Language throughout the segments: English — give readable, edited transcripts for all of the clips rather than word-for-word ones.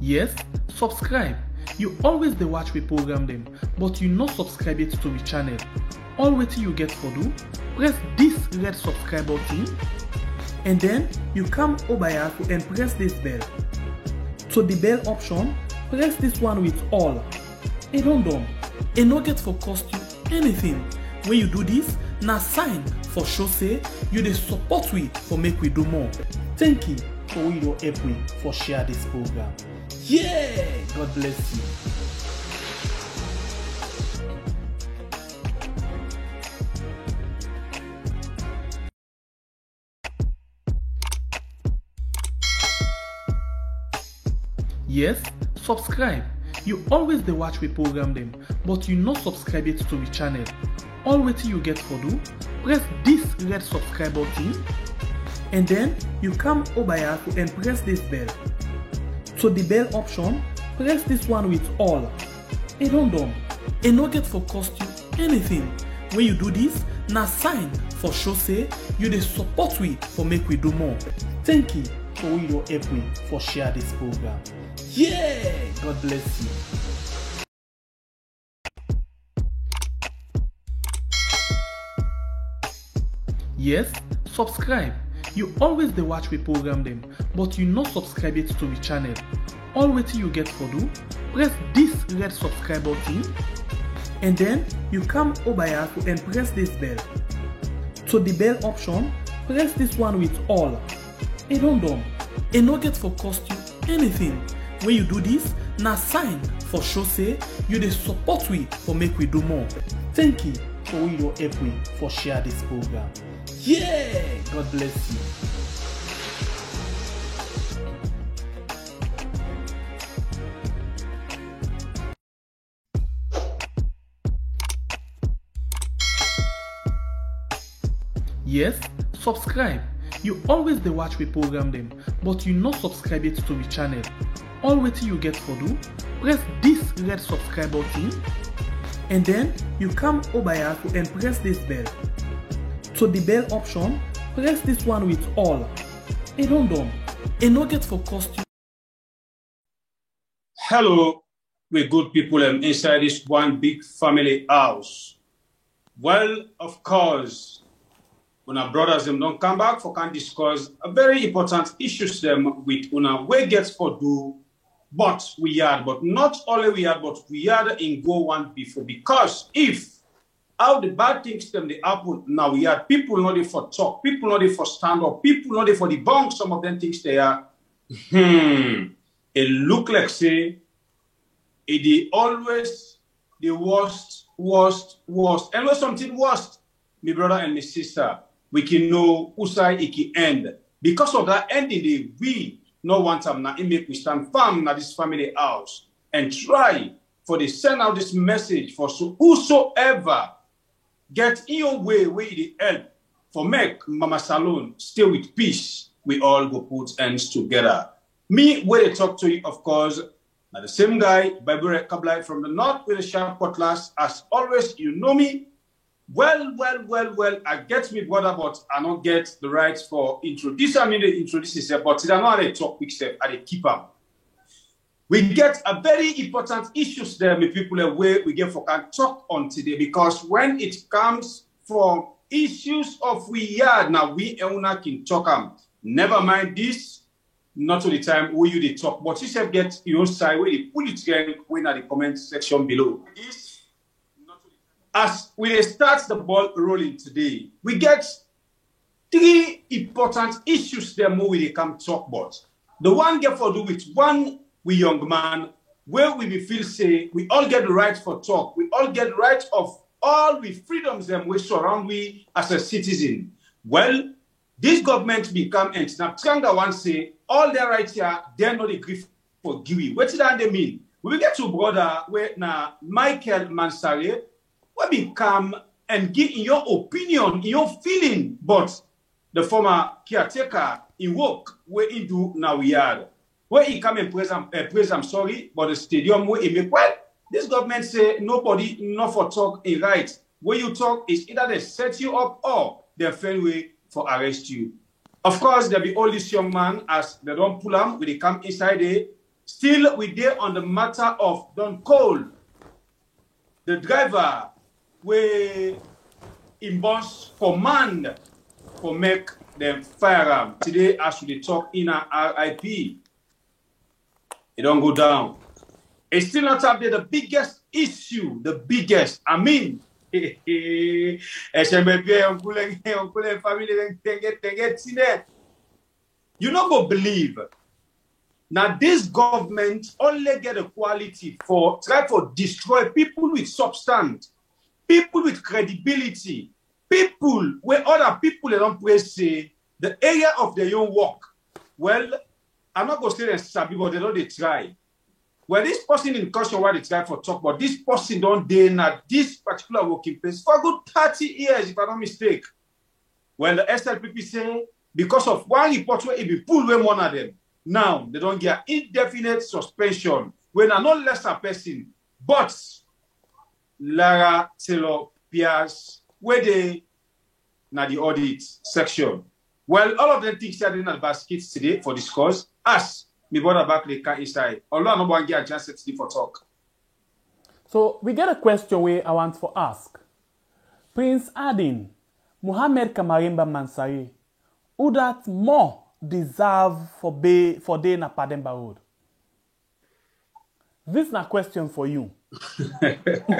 Yes, subscribe. You always dey watch we program them, but you not subscribe yet to we channel. All wetin you get for do, press this red subscribe button and then you come over here and press this bell. To the bell option, press this one with all. And done. And no get for cost you anything. When you do this, na sign for show say you dey support we for make we do more. Thank you for your help we for share this program. Yeah, God bless you. Yes, subscribe. You always dey watch we program them, but you not subscribe yet to we channel. All wetin you get for do, press this red subscribe button and then you come over here and press this bell. To the bell option, press this one with all. And done. And no get for cost you anything. When you do this, na sign for show say you dey support we for make we do more. Thank you for your help we for share this program. Yeah, God bless you. Yes, subscribe. You always dey watch we program them, but you not subscribe yet to we channel. All wetin you get for do, press this red subscribe button and then you come over here and press this bell. To the bell option, press this one with all. And done. And no get for cost you anything. When you do this, na sign for show say you dey support we for make we do more. Thank you for your help we for share this program. Yeah, God bless you. Yes, subscribe. You always dey watch we program them, but you not subscribe yet to we channel. All wetin you get for do, press this red subscribe button and then you come over here and press this bell. To the bell option, press this one with all. And done. And no get for cost you. Hello, we good people inside this one big family house. Well, of course, when our brothers them don't come back for can discuss a very important issues them with una way gets for do, but we had, but not only we had, but we had in go one before, because if how the bad things them they happen now, we had people not there for talk, people not there for stand up, people not there for debunk some of them things they are. It look like say it is always the worst. And when something worst, my brother and my sister, we can know usai it can end. Because of that ending, we no want them now. It make we stand firm in this family house and try for the send out this message for so whosoever get in your way where it help for make Mama Salone stay with peace. We all go put hands together. Me, where they talk to you, of course, now the same guy, Bible Kablai from the north with the sharp cutlass. As always, you know me. Well, I get me brother, but I don't get the rights for introduce. I mean, they introduce yourself, but I know how they talk quick step and they keep them. We get a very important issues there, my people, where we get for can talk on today, because when it comes from issues of we yard, now we can talk them. Never mind this, not to the time where you they talk, but you should get your own side where they put it together in the comment section below. As we start the ball rolling today, we get three important issues there more we can talk about. The one get for do with one we young man, where we feel say we all get the right for talk, we all get the right of all we freedoms them we surround we as a citizen. Well, this government become and now Tranga one say all their rights here, they're not agree for Giwi. What did they mean? We will get to brother where now Michael Mansare will become and give in your opinion, in your feeling, but the former caretaker in work where he do now we are. Where he come and praise I'm sorry, but the stadium where he make well, this government say nobody not for talk in right. Where you talk is either they set you up or they find way for arrest you. Of course, there be all this young man as they don't pull him when they come inside there. Still, we there on the matter of Don Cole, the driver, we in boss command for make them firearm. Today, as we talk in our RIP, it don't go down. It's still not up there. The biggest issue, the biggest. I mean, you not go believe. Now, this government only get a quality for try to destroy people with substance, people with credibility, people where other people they don't praise say the area of their own work. Well, I'm not going to say they're sabi, but they know they try. Well, this person in question what they try for talk, but this person don't dare at this particular working place for a good 30 years, if I'm not mistaken. Well, the SLPP say because of one report where it be pulled away one of them. Now, they don't get indefinite suspension when are not less a person, but Lara Taylor Pierce, where they na the audit section. Well, all of them things are in the basket today for discourse. As me brother back the car inside. Allah no one get a chance today for talk. So we get a question where I want to ask. Prince Adin, Muhammad Kamarimba Mansari, who that more deserve for day na Pademba Road? This is a question for you.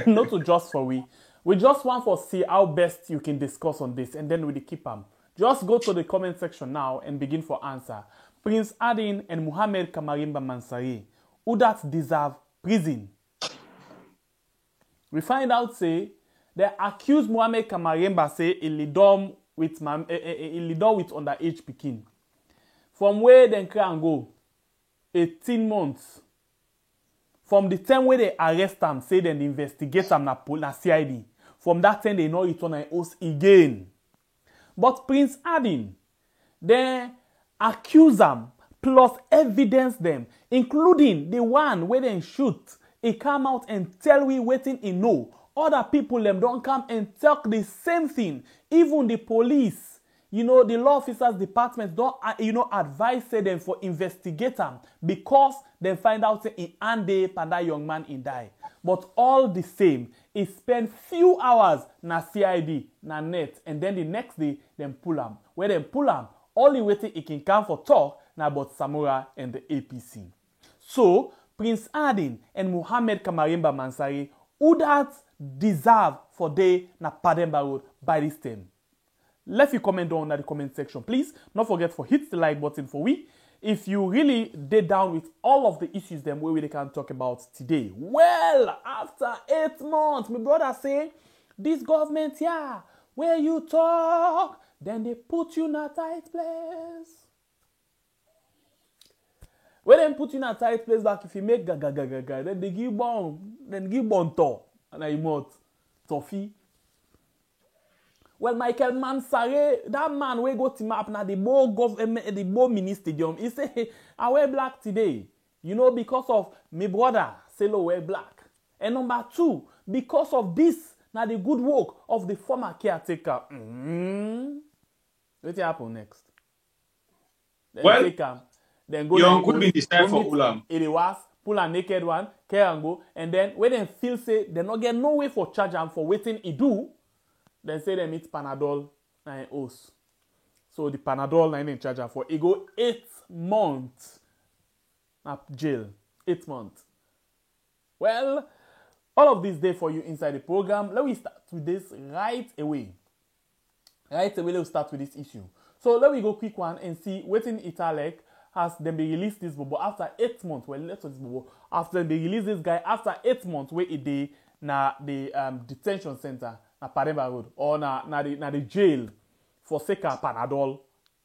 Not to just for we. We just want to see how best you can discuss on this and then we keep them. Just go to the comment section now and begin for answer. Prince Adin and Muhammad Kamarimba Mansari, who that deserve prison? We find out say they accuse Muhammad Kamarimba say he lead on with underage pikin. From where they can go 18 months. From the time where they arrest them, say they investigate them na CID. From that time they know return an host again. But Prince Adin, they accuse them plus evidence them, including the one where they shoot. He come out and tell we waiting he know. Other people them don't come and talk the same thing. Even the police. You know, the law officers department don't, advise them for investigate them because they find out in and day panda young man in die. But all the same, he spend few hours na CID, na net, and then the next day, them pull him. Where them pull him, only waiting he can come for talk na about Samora and the APC. So, Prince Adin and Muhammad Kamarimba Mansari, who that deserve for day na Pademba Road by this time? Left your comment down in the comment section. Please, don't forget to hit the like button for we. If you really did down with all of the issues them where we can talk about today. Well, after 8 months, my brother say, this government, yeah, where you talk, then they put you in a tight place. When they put you in a tight place, like if you make gaga, then they give bon to, and I mouth, toffee. Well, Michael Mansare, that man we go to map now the Bo mini stadium. He say, I wear black today. You know, because of my brother, Selo wear black. And number 2, because of this, now the good work of the former caretaker. What happen next? Then well, take him. Then go your uncle be decided for Ulam. It was pull a naked one, care and go. And then when they feel say they not get no way for charge and for waiting he do. Then say they meet Panadol and os. So the Panadol and in charge for it go 8 months at jail. 8 months. Well, all of this day for you inside the program. Let me start with this right away. Right away, let's start with this issue. So let me go quick one and see waiting Italek has then be released this bobo after 8 months. Well, let's this bobo after they release this guy after 8 months where it day na the detention center. Na Pademba Road or na the jail for Seka Panadol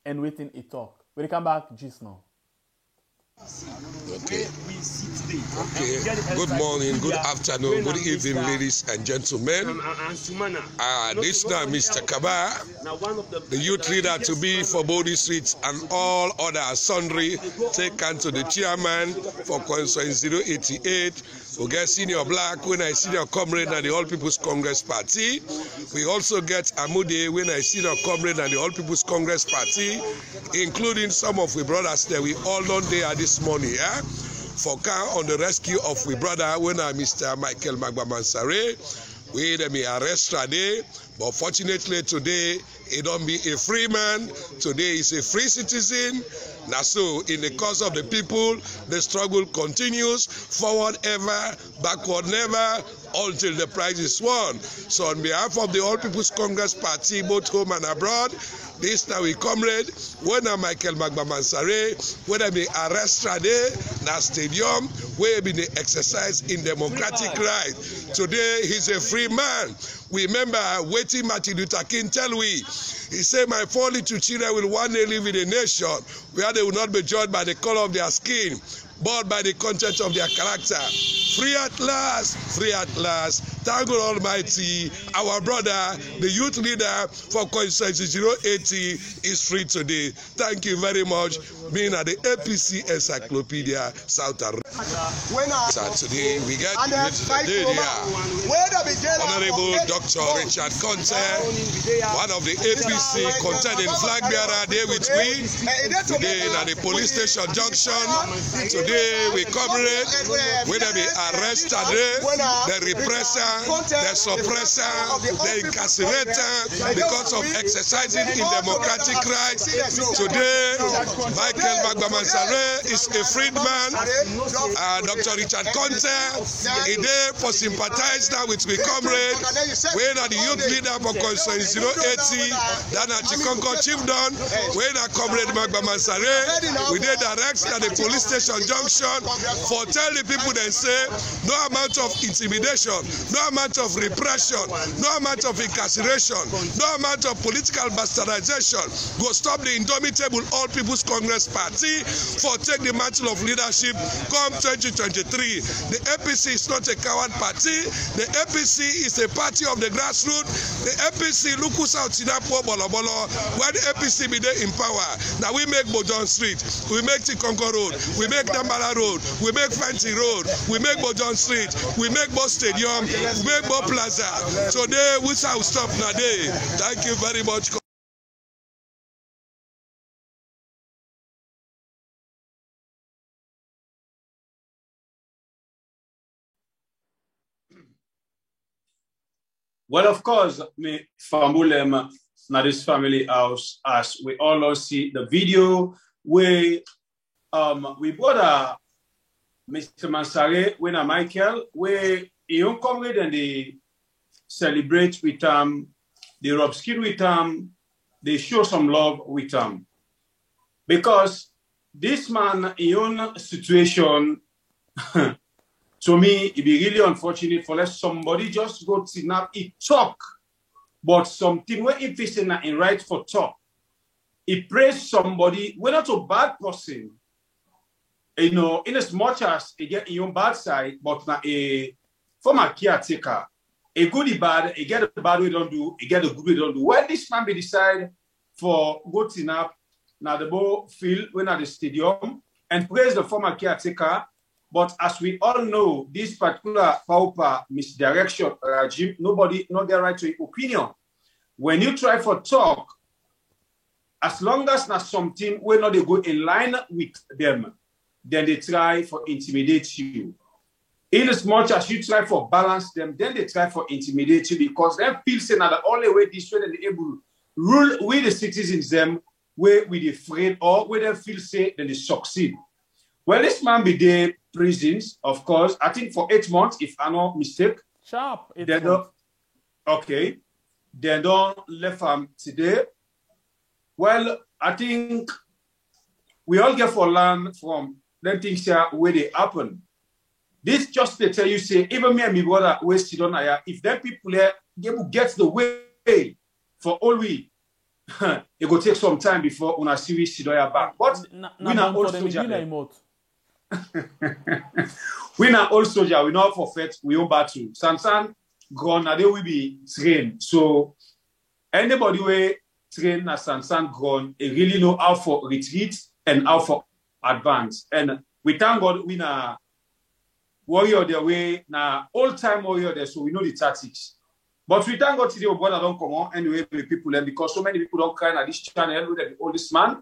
and waiting a talk. When they come back, just now. Okay. Good morning, good afternoon, good evening, ladies and gentlemen. This now Mr. Kaba, the youth leader to be for Body Street and all other sundry, taken to the chairman for constituency 088. We get Senior Black when I senior comrade and the All People's Congress Party. We also get Amude when I senior comrade and the All People's Congress Party, including some of the brothers that we all don't there this morning. Yeah? for car on the rescue of we brother when Mr. Michael Magbaman-Sare. We them arrest today, but fortunately today he don't be a free man. Today he's a free citizen. Now so in the cause of the people, the struggle continues, forward ever, backward never, until the prize is won. So on behalf of the All People's Congress Party, both home and abroad, this now we comrade, when Michael Magbaman-Sare, when I be arrest today, na stadium, where be the exercise in democratic right. Today he's a free man. We remember waiting Martin Luther King tell we, he said, my 4 little children will one day live in a nation where they will not be judged by the color of their skin, but by the content of their character. Free at last, free at last. Thank God Almighty, our brother, the youth leader for constituency 080 is free today. Thank you very much. Being at the APC Encyclopedia South Africa. Today we get Honorable Dr. Richard Conte, one of the APC contending flag bearer, there with me. Today at the police station junction. Today we commemorate whether they arrest today, the repressor, the suppressor, the incarcerator because of exercising in democratic rights. Today, Michael Magbaman-Sare is a freedman. Dr. Richard Conte, he there for sympathize now with my comrade. When are the youth leader for constituency 080, then at Chikonko Chiefdom, when are comrade Magbaman-Sare, we did direct at the police station junction for tell the people then say no amount of intimidation, no amount of repression, no amount of incarceration, no amount of political bastardization go stop the indomitable All People's Congress Party for take the mantle of leadership come 2023. The APC is not a coward party. The APC is a party of the grassroots. The APC look us out Sinapo Bolobolo where the APC be there in power. Now we make Bojon Street, we make Chikonko Road, we make Dambala Road, we make Fancy Road, we make Bojon Street, we make Bo Stadium, we make Bo Plaza. So there we shall stop now. Thank you very much. Well, of course, me famulem na this family house, as we all see the video where we brought Mr. Mansare, when Michael, where young comrade and they celebrate with they rub skin with they show some love with because this man in own situation. To me, it'd be really unfortunate for let somebody just go kidnap, he talk, but something where if it's in right for talk, he praise somebody, we're not a bad person, you know, in as much as he get your bad side, but not a former caretaker, a goodie bad, he get a bad way don't do, he get a good way don't do. When this man be decide for go kidnap, now the ball field when at the stadium and praise the former caretaker. But as we all know, this particular pauper misdirection regime, nobody not their right to opinion. When you try for talk, as long as not something where not they go in line with them, then they try for intimidate you. In as much as you try for balance them, then they try for intimidate you because they feel saying that the only way this way they able to rule with the citizens them where we they afraid or where they feel say then they succeed. Well, this man be there prisons, of course, I think for 8 months, if I'm not mistaken. Sharp. Okay. They don't left him today. Well, I think we all get for learn from them things here where they happen. This just to tell you, say, even me and my brother, where sit on here, if them people here, they will get the way for all we, it will take some time before on a series sit on back. But we not all soldier. We not all soldier, we not forfeit, we own battle. Sansan gone, now they will be trained. So anybody who train na Sansan gone, they really know how for retreat and how for advance. And we thank God we na warrior their way, na all-time warrior there, so we know the tactics. But we thank God today, brother don't come on anyway with people, and because so many people don't cry at this channel with the oldest man.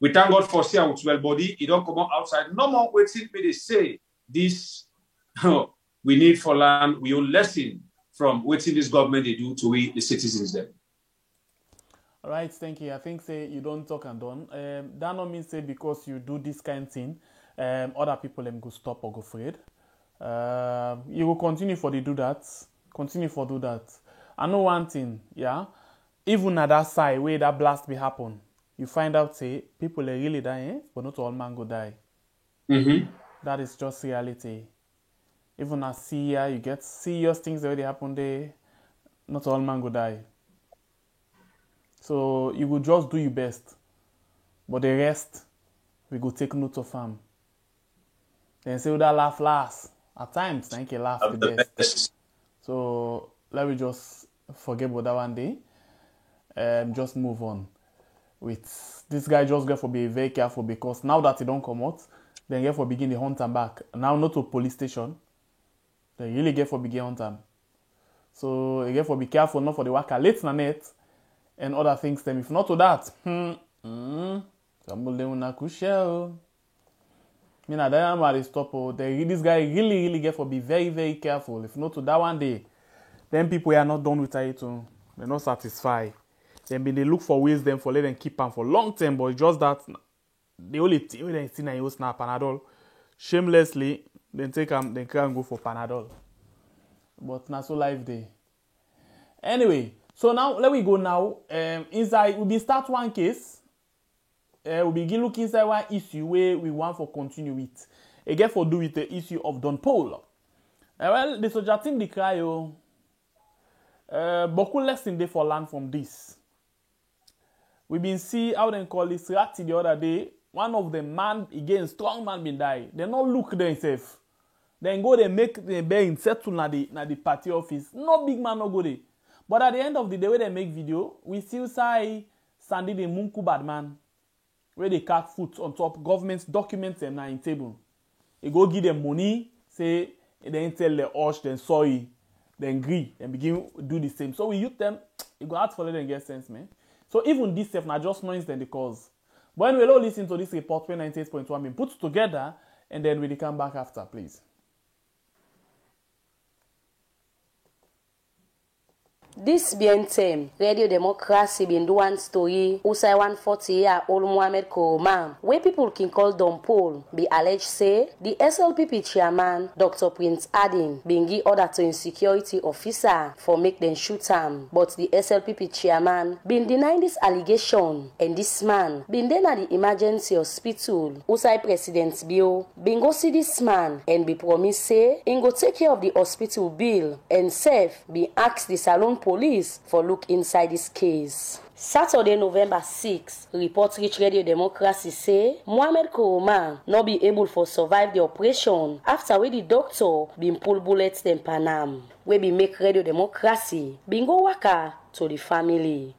We thank God for see out well body. It don't come out outside. No more waiting me they say this we need for land. We own lesson from waiting this government they do to we the citizens there. All right, thank you. I think say you don't talk and done. That not mean say because you do this kind of thing, other people them go stop or go afraid. You will continue for the do that. Continue for do that. I know one thing, yeah. Even at that side where that blast will happen, you find out say people are really dying, but not all man go die. Mm-hmm. That is just reality. Even as Syria, you get serious things already happen there. Not all man go die. So you will just do your best, but the rest we go take note of them. Then say that laugh last. At times, thank you laugh the best. So let me just forget about that one day. Just move on. With this guy, just get for be very careful because now that he don't come out, then get for begin the hunt him back. Now not to police station. They really get for begin hunt him. So you get for be careful not for the worker late na net and other things. Them if not to that, this guy really get for be very, very careful. If not to that one day, then people are not done with it too. They're not satisfied. Then they look for ways them for let them keep them for long term, but just that the only thing they see now is Panadol. Shamelessly, then take them, they can't go for Panadol. But not so life day. Anyway, so now let we go now. Inside we start one case. We begin looking inside one issue where we want for continue with. Again for do with the issue of Don Paul. Well, the soldier team they cry beaucoup lesson day for learn from this. We been see how they call this rat the other day. One of the man again strong man been die. They not look themselves. Then go they make the bear settle na the party office. No big man no go there. But at the end of the day when they make video, we still say Sandy the Munku bad man. Where they cut foot on top government's documents and in table. They go give them money, say then tell the Osh, then sorry, then agree, and begin do the same. So we use them, it go hard for them get sense, man. So even this stuff now just noise than the cause. But anyway, we'll listen to this report when 98.1 been put together, and then we'll come back after, please. This bien time, Radio Democracy been do one story, usai 140-year-old Mohamed Kourouma, where people can call Don Paul, be alleged say, the SLPP chairman, Dr. Prince Adin, been give order to insecurity officer for make them shoot him. But the SLPP chairman been denying this allegation, and this man been then at the emergency hospital, usai President Bio, been go see this man, and be promised say, and go take care of the hospital bill, and safe be asked the Salon police for look inside this case. Saturday, November 6, report reach Radio Democracy say Mohamed Kourouma not be able to survive the operation after where the doctor been pull bullets in Panam. We be make Radio Democracy been go waka to the family.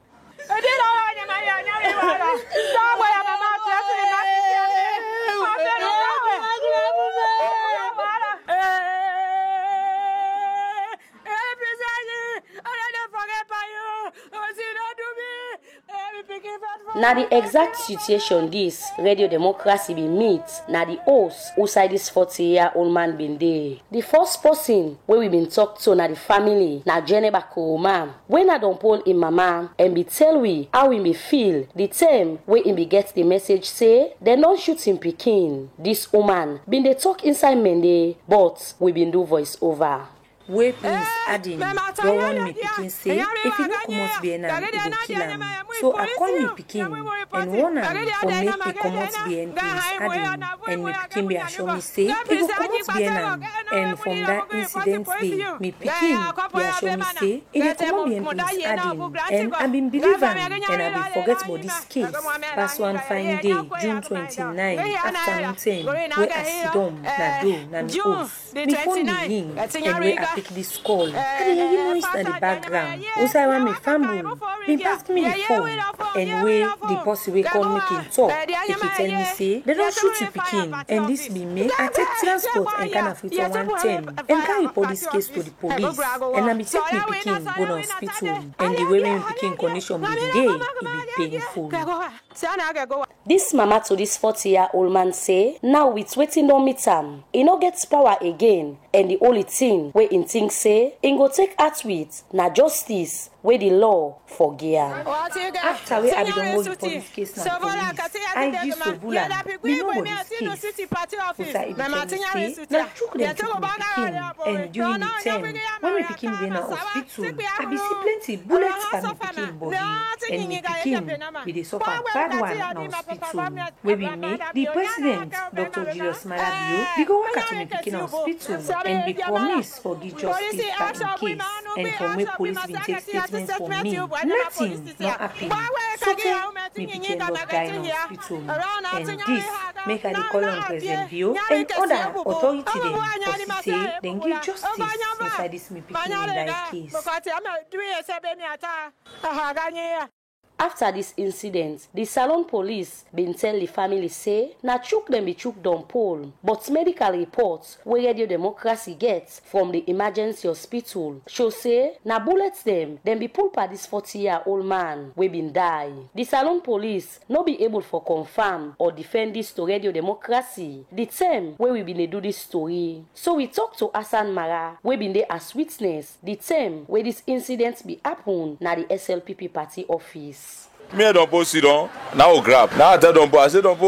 Now the exact situation this Radio Democracy be meet now the host outside this 40-year-old man been there. The first person where we been talk to now the family now Geneva Kourouma when I don't pull in mama and be tell we how we be feel the time where he be get the message say they don't shoot him Pekin. This woman been they talk inside Mende but we been do voice over. Where Prince Adin don't want me picking say if he no come out Vietnam, he go kill him. So I call me picking and warn him for make he come out Vietnam Prince Adin and me picking be show me say he go come out Vietnam. And from that incident day, me picking be show me say he go come out Vietnam Prince Adin. And I been believe him and I been forget about this case. Past one fine day, June 29, afternoon 10, where I sit down na do na host. Me phone the ring and where I pick this call. I dey hear noise at the background. Also, when me family, they passed me the phone. And way the person will come make him talk. If he tell me say, they don't shoot you picking. And this be me, I take transport and kind of fit on 110. And carry report this case to the police. And I be take me picking, go to hospital. And the way me picking condition be day, it be painful. This mama to this 40-year-old man say, now with waiting on meet am, he no gets power again, and the only thing where in think say, he go take out with na justice where the law forgive. After we have done report this case na police, I give Sobula, we know what this case. Usa it say, na chook them chook me pikin, and during the term, when we pikin dey na hospital, I be see plenty bullets for me pikin body, and me pikin we dey suffer bad one na hospital. Where we make the president, Dr. Julius Malabio, we go work at me pikin hospital, and we promise for the justice for in case, and from where police been take statements for me, nothing not happen. So me pikin don't die in hospital, and this make I call on President Bio and other authority them for say then give justice inside this me pikin in that case. After this incident, the Salon police been tell the family say, na chook them be chook down pole, but medical reports where Radio Democracy gets from the emergency hospital show say, na bullets them be pulled by this 40-year-old man we been die. The Salon police no be able for confirm or defend this to Radio Democracy, the time where we been do this story. So we talk to Hassan Mara, we been there as witness, the time where this incident be happen na the SLPP party office. Me don't post it on. Now grab. Now I tell Dompo,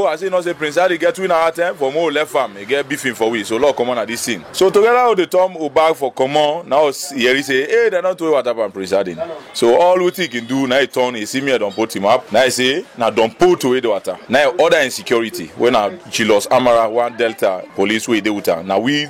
I say no say Prince Harry get win our time for more left farm. He get beefing for we. So Lord come on at this scene. So together with the Tom who bag for common. Now he say, hey, they don't do what happened Prince Harry. So all what he can do now he turn. He see me don't put him up. Now he say now don't put away the water. Now order insecurity. When now Chilos Amara one Delta police way the water. Now we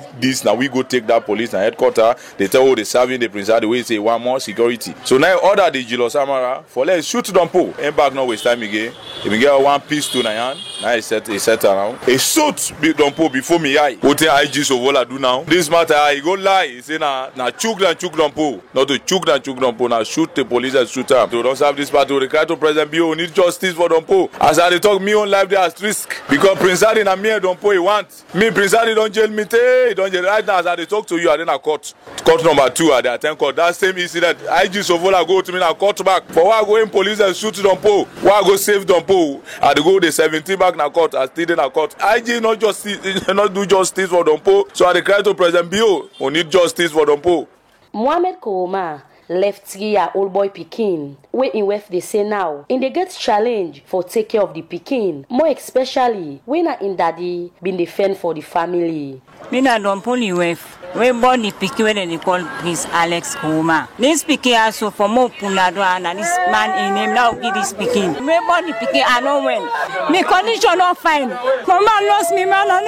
go take that police and headquarter. They tell all the serving the Prince Harry we say one more security. So now order the Chilos Amara for let's shoot Dompo. Back now waste time again. If we get one piece to Nayan, now he set around. A suit big Dompo before me eye. What the IG so vola do now? This matter he go lie. He say na chook Dompo. Not to chook Dompo. Now shoot the police and shoot him. So don't have this part to require to President Bio need justice for Dompo. As I talk me on life there as risk. Because Prince Harry na me Dompo he want. Me Prince Harry don't jail me he don't jail right now as I talk to you I then a court number 2 at the attend court. That same incident IG so vola go to me na court back. For why go in police and shoot Dompo? Why go save Dompo? I go the 17 back na court. I still in a court. IG not do justice for Dompo. So I declare to President Bio, we need justice for Dompo. Mohamed Koroma left 3-year-old boy pikin wey in wef they say now in the get challenge for take care of the pikin, more especially when in daddy been the fend for the family. Me na Dompo ni wef. We born the pikin when they call Prince Alex Koroma. This pikin also for more punado and this man in him now give this pikin. We born the pikin I know when. Me condition not fine. Mama lost me man and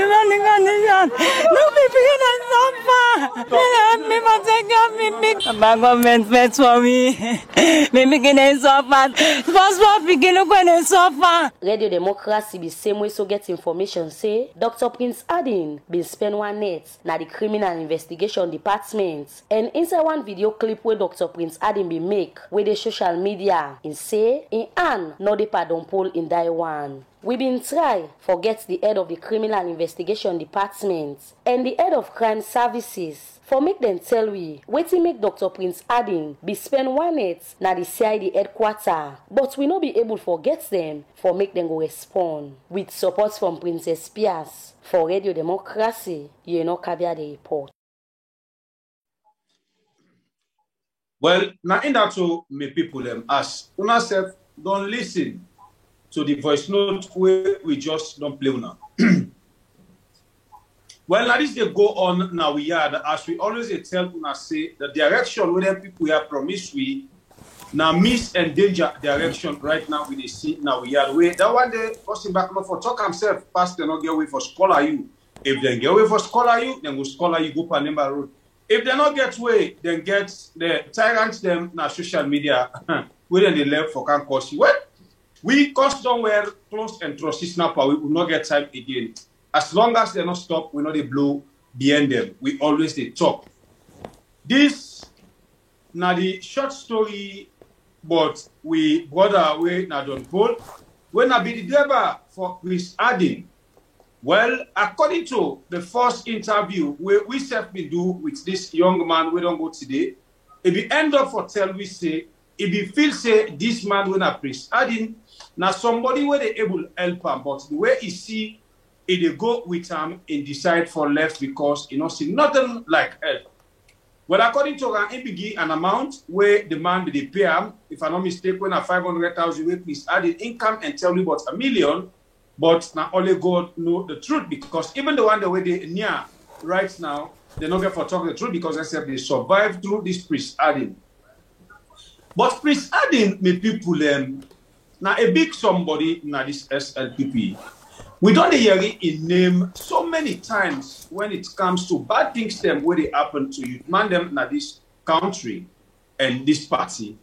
running condition. No pikin is so far. Me must take care of me. My government fights for me. Me pikin is so far. Small pikin look when they so far. Radio Democracy be same way so get information say Dr. Prince Adin been spend one night na the Criminal Investigation Department, and inside one video clip where Dr. Prince Adin be make with the social media in say in an no de pardon poll in Taiwan. We been try forget the head of the Criminal Investigation Department and the head of Crime Services for make them tell we wetin make Dr. Prince Adin be spend one night na the CID headquarter, but we no be able to forget them for make them go respond. With support from Princess Pias. For Radio Democracy, you know Kabia the report. Well, now in that to me people as una self don't listen to the voice note where we just don't play now. Well, now this they go on now we are as we always tell una say the direction where people have promised we now miss and danger direction right now we see now we are way that one day person back for talk himself pastor not get away for scholar you. If they get away for scholar you, then go scholar you go Panema Road. If they not get way, then get the tyrants them na social media where they left for can cause you. Well, we custom wear close and trusty snapper, we will not get time again. As long as they not stop, we know they blow behind them. We always they talk. This now the short story, but we brother away na Don Paul. When I be the driver for Chris Adding. Well, according to the first interview we self been do with this young man we don't go today, if we end up for tell we say, if we feel say this man when a Chris Adding, now somebody where they able help him, but the way he see, if they go with him and decide for left because you know see nothing like help. Well, according to an amount where the man they pay him, if I'm not mistaken, when a 500,000 way Chris Adding income and tell me about $1 million. But now only God know the truth because even the one the way they near right now, they're not going for talking the truth because they survived through this Chris Adding. But Chris Adding, me people, now a big somebody now this SLPP. We don't hear it name so many times when it comes to bad things them where they happen to you, man them now this country and this party.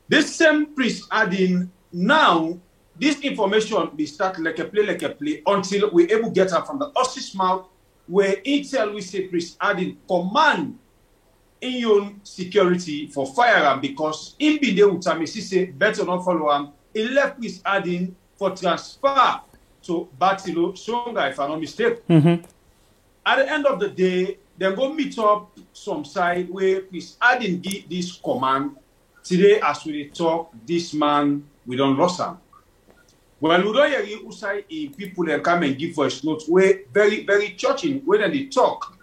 This same Chris Adding now. This information be start like a play until we able to get her from the horse's mouth where intel we say Chris Adding command in your security for firearm because in be there with time he say better not follow him. He left Chris Adding for transfer to Batilo Songa if I'm not mistaken. At the end of the day, they go meet up some side where Chris Adding give this command. Today as we talk, this man we don't lose him. Well, we don't hear you say people that come and give voice notes where very, very touching. When they talk,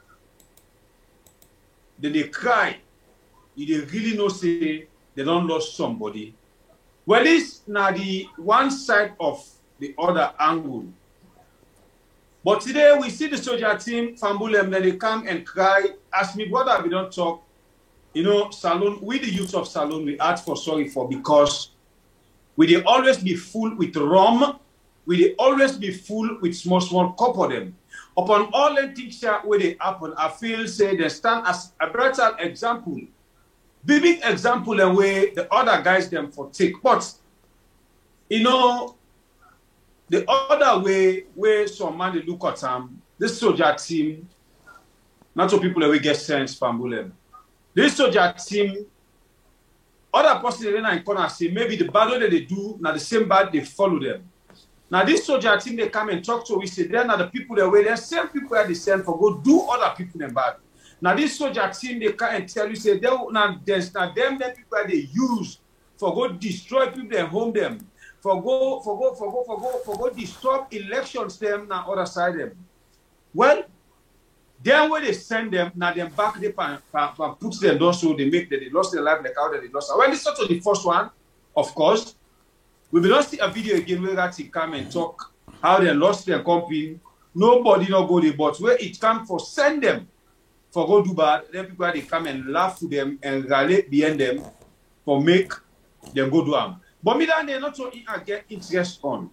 then they cry. They really know say they don't lose somebody. Well, this now the one side of the other angle. But today we see the soldier team, Fambulem, then they come and cry. Ask me, brother, we don't talk. You know, Salone, we the youth of Salone, we ask for sorry for because we they always be full with rum. We they always be full with small cup of them. Upon all the things where they happen, I feel say they stand as a better example. Big example and way the other guys them for take. But you know, the other way where some man they look at them, this soldier team, not so people that we get sense from Bulem. This soldier team. Other person in the corner say maybe the bad way that they do, now the same bad they follow them. Now this soldier team they come and talk to, we say they're not the people that way, they're same people that they send for go do other people them bad. Now this soldier team they come and tell you say they now there's not them people that they use for go destroy people and home them, for go disrupt elections them now other side them. Well. Then when they send them, now them back they put them down so they make that they lost their life like how they lost. When it's not the first one, of course, we will not see a video again where that come and talk how they lost their company. Nobody not go there, but where it come for send them for go do bad, then people they come and laugh to them and rally behind them for make them go do them. But me then they not so get interest on.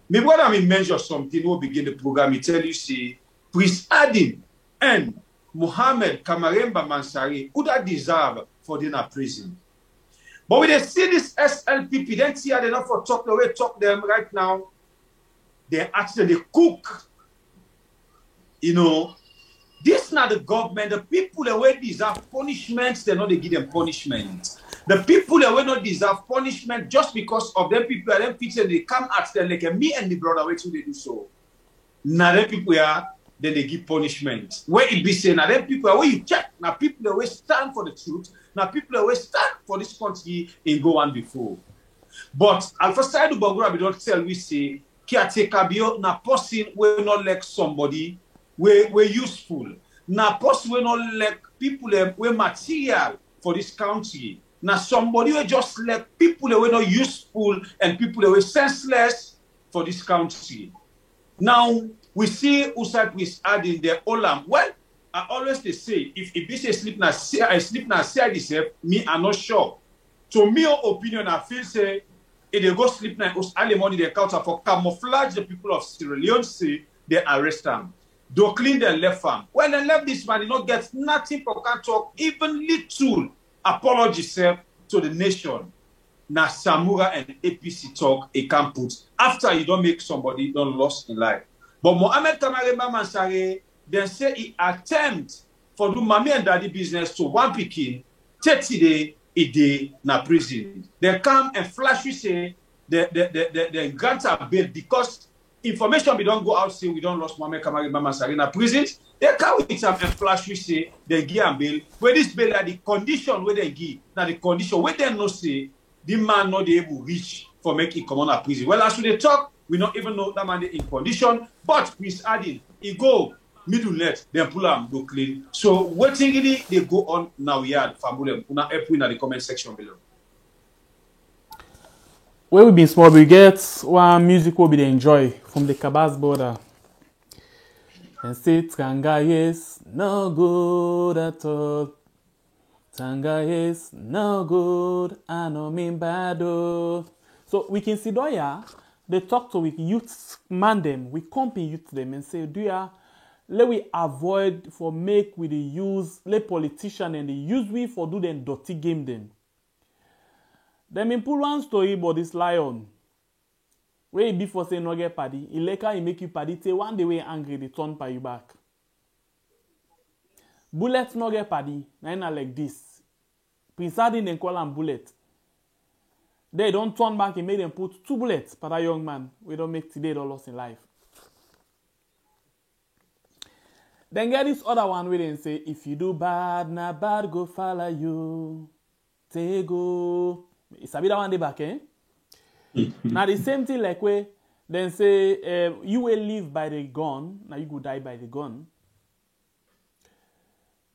Me what I mean measure something we'll begin the program, me tell you see Chris Adding and Muhammad Kamaremba Mansari would have deserved for dinner prison. But when they see this SLPP, then see how they not for talk the way talk them right now. They actually cook. You know, this not the government. The people that will deserve punishments, they know they give them punishment. The people that will not deserve punishment just because of them people and them people they come at them like me and the brother wait till they do so. Now them people are. Then they give punishment. Where it be saying, now them people, where you check, now people that will stand for the truth, now people that will stand for this country and go on before. But Alpha Side of Bangura, we don't tell we say, caretaker bio, na person will not like somebody, we're useful. Na person will not like people that were material for this country. Now somebody will just like people that were not useful and people that were senseless for this country. Now, we see Usai Chris Adding their Olam. Well, I always say, if this is sleep now, I sleep now, say this, me, I'm not sure. To me, opinion, I feel say, if they go sleep now, early morning, they counter for camouflage the people of Sierra Leone, say, they arrest them. They clean their left arm. When they left this man, they not get nothing for can't talk, even little apology, sir, to the nation. Now, Samura and APC talk, it can put after you don't make somebody don't lost in life. But Mohamed Kamaremba Mansari then say he attempt for do mommy and daddy business to one pikin 30 days a day na prison. They come and flash you say the grants are bail because information we don't go out say we don't lost Mohammed Kamari Mama Sarina prisons. They come with some and flash you say they give and bail. Where this bail are the condition where they give, now the condition where they no say the man not able to reach for making come on a prison. Well, as we talk, we don't even know that man in condition, but Prince Adin, he go middle net, then pull him go clean. So what thing they go on now yard fabulem. Una help in the comment section below. Where we been small, we get one music will be the enjoy from the Kabas border. And say Tanga is no good at all. Tanga is no good, I no mean bad. So we can see there, they talk to with youth man them, we company youth them and say, do ya let we avoid for make with the use let politician and the use we for do them dirty game them. Them in pull one story about this lion. Where he before say no get paddy, he later he make you paddy say one day way angry they turn by you back. Bullet no get paddy, na like this. Prince Adin and call him bullet. They don't turn back and make them put 2 bullets per that young man. We don't make today don't lost in life. Then get this other one where they say, if you do bad, na bad go follow you. Take go. It's a bit that one day back, eh? Now the same thing like where then say you will live by the gun, now you go die by the gun.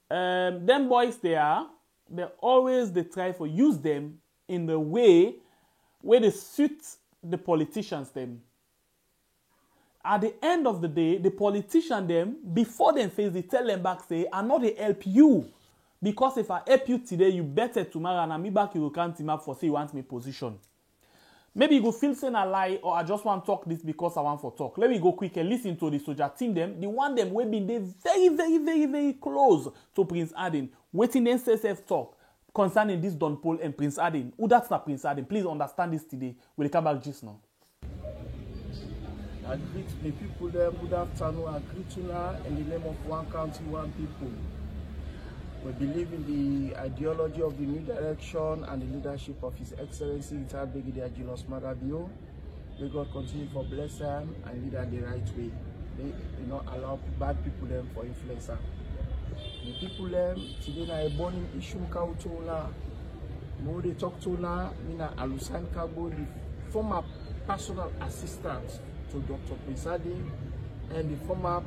Them boys they always they try for use them in the way where they suit the politicians them. At the end of the day, the politician them, before them face, they tell them back, say, I know they help you. Because if I help you today, you better tomorrow, and me back you can't team up for say you want me position. Maybe you go feel saying a lie, or I just want to talk this because I want for talk. Let me go quick and listen to the soldier team them. The one them we been they very close to Prince Adin. Waiting NSSF talk concerning this Don Paul and Prince Adin. Who that's not Prince Adin? Please understand this today. We'll come back just now. I greet the people there, good afternoon. I greet you now in the name of one country, one people. We believe in the ideology of the new direction and the leadership of His Excellency retired Brigadier Julius Maada Bio. May God continue to bless them and lead them the right way. They do not allow bad people them for influencer. The people them today na born in Ishum Kautona. More they talk to now, Mina Alusan Kabo, the former personal assistant to Dr. Prince Adin and the former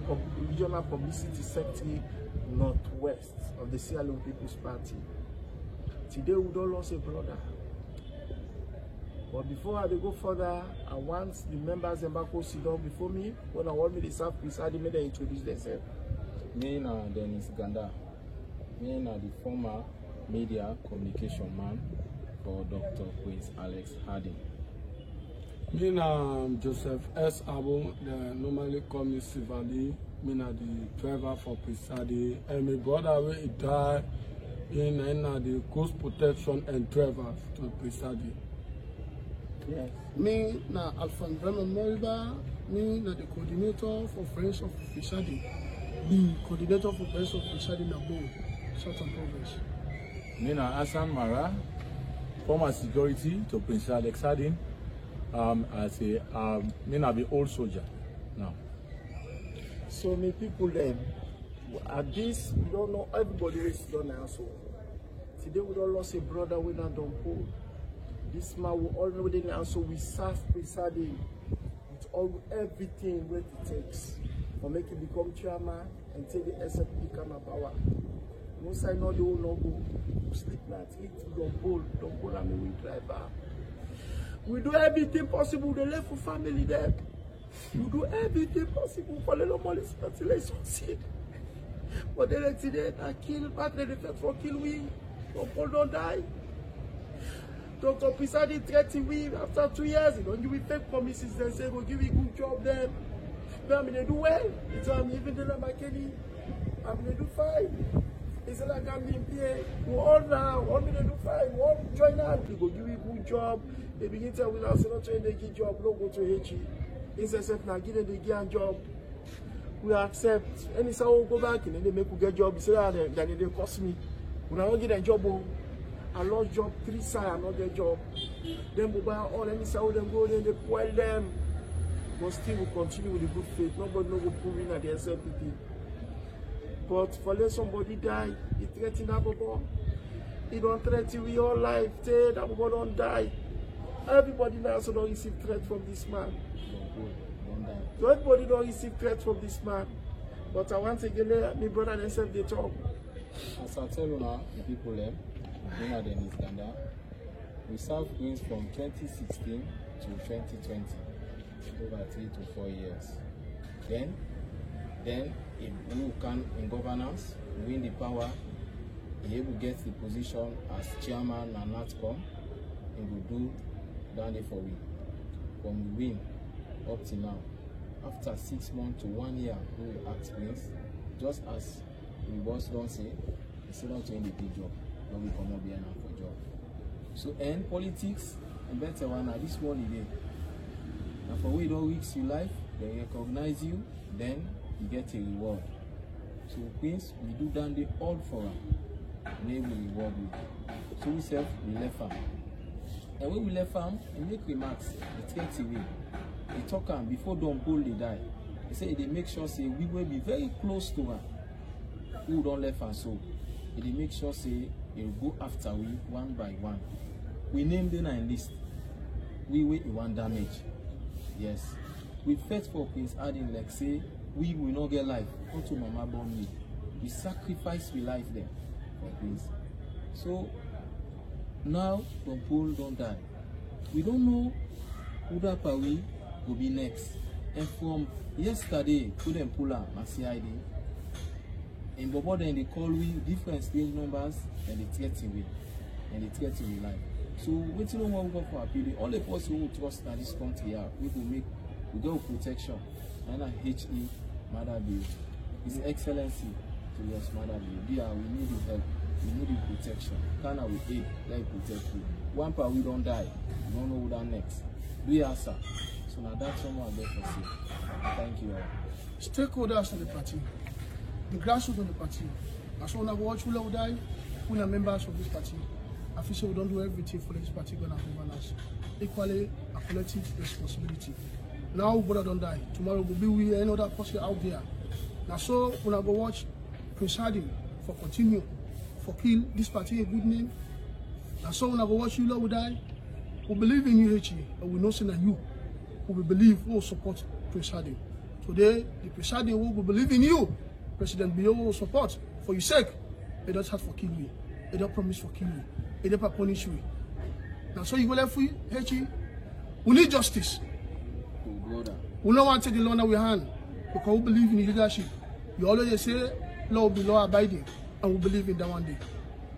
regional publicity secretary Northwest of the Sierra Leone People's Party. Today we don't lose a brother. But before I go further, I want the members of Mbako sit down before me. When I want me to serve Prince Adin, may they introduce themselves. Me na Dennis Ganda. Me na the former media communication man for Dr. Prince Alex Harding. Me na Joseph S. Abo, they normally call me Sivali. Me na the driver for Prince Adin. And my brother will die in the coast protection and drivers to Prince Adin. Yes. Me na Alfred Bremen Moriba. Me na the coordinator for Friends of Prince Adin. The coordinator for Friends of Prince Adin na Bo, Southern Province. Me na Hassan Mara, former security to Prince Alex Harding. As a me na be old soldier now. So many people then at this we don't know everybody is done also. Today we don't lost a brother we not done pull. This man will already also we serve Prince Adin with all everything what it takes for make it become chairman and take the SFP come up power. No sign no do no go. Sleep night, eat, don't pull and we driver. We do everything possible to live for family there. We do everything possible for the normal speculation succeed. But then today, I kill, battery defense for kill we. Don't don't die. Dr. Prince Adin threatened we after 2 years. He don't give me fake promises. They say, go give me good job then. But I mean, they do well. It's even though my Kenny, I mean, they do fine. It's like I'm being paid. We all now, all me they do fine. We all join out. They go give you good job. They begin to tell us not trying to get job, no go to HE. It's as if now give them the job. we accept. Any say we go back and then they make we get job. Say that they cost me. When I don't get a job, I lost job 3 times, I not get job. Then we buy all any say them go, then they spoil them. But still we continue with the good faith. Nobody no go prove in at the SLPP. But for let somebody die, it threaten Abobo. It don't threaten we all life. Say that Abobo don't die. Everybody now also don't receive threat from this man. So everybody don't receive threat from this man. But I want to get my brother themselves they talk. As I tell you now, the people them, in Uganda, we serve Queens from 2016 to 2020, over 3 to 4 years. Then if we can in governance, win the power, be able to get the position as chairman and NATCOM, and we do down there for we. When we win up to now, after 6 months to 1 year, we will act Queens, just as we boss don't say, we still not doing the big job, but we come up here now for job. So end politics and better one at this one day. And for we don't risk your life, they recognize you, then you get a reward. So Queens, we do down the all for them. They will reward you. So we self we left farm. And when we left farm, we make remarks, it takes away. They talk am before Don Paul they die. They say they make sure say we will be very close to her. Who don't left and so. They make sure say they will go after we one by one. We name them and list. We wait one damage. Yes. We fight for Prince Adin like say we will not get life. Go to Mama born me. We sacrifice we life there for Prince. So now Don Paul don't die. We don't know who that Pawi will be next. And from yesterday, put them pull out my CID. In Bobo then they call we different strange numbers and they threaten with. And they threaten with life. So waiting on what we go for appeal. All the person who trust that this country here, we will make we go protection. And HE Mother Bill. His Excellency to your Mother Bill. Dear, we need your help. We need your protection. Can we aid let you protect you? One part we don't die. We don't know who that next. Do you answer? So now that's someone there for you. Thank you all. Stakeholders of the party, the grassroots of the party, as one of watch who will die, who are members of this party. I feel so we don't do everything for this party gonna govern us. Equally a collective responsibility. Now brother don't die. Tomorrow will be with another person out there. Now so when I go watch Prince Adin for continue, for kill this party a good name. Now so when I go watch you will die, we believe in you HE, and we know saying that you who we believe will support Prince Adin. Today, the Prince Adin will believe in you. President Bio will support for your sake. They don't have for kill me. They don't promise for kill me. They don't punish me. Now so you go left with HE. We need justice. We don't want to take the law in our hand because we believe in leadership. You always say law will be law abiding, and we believe in that one day.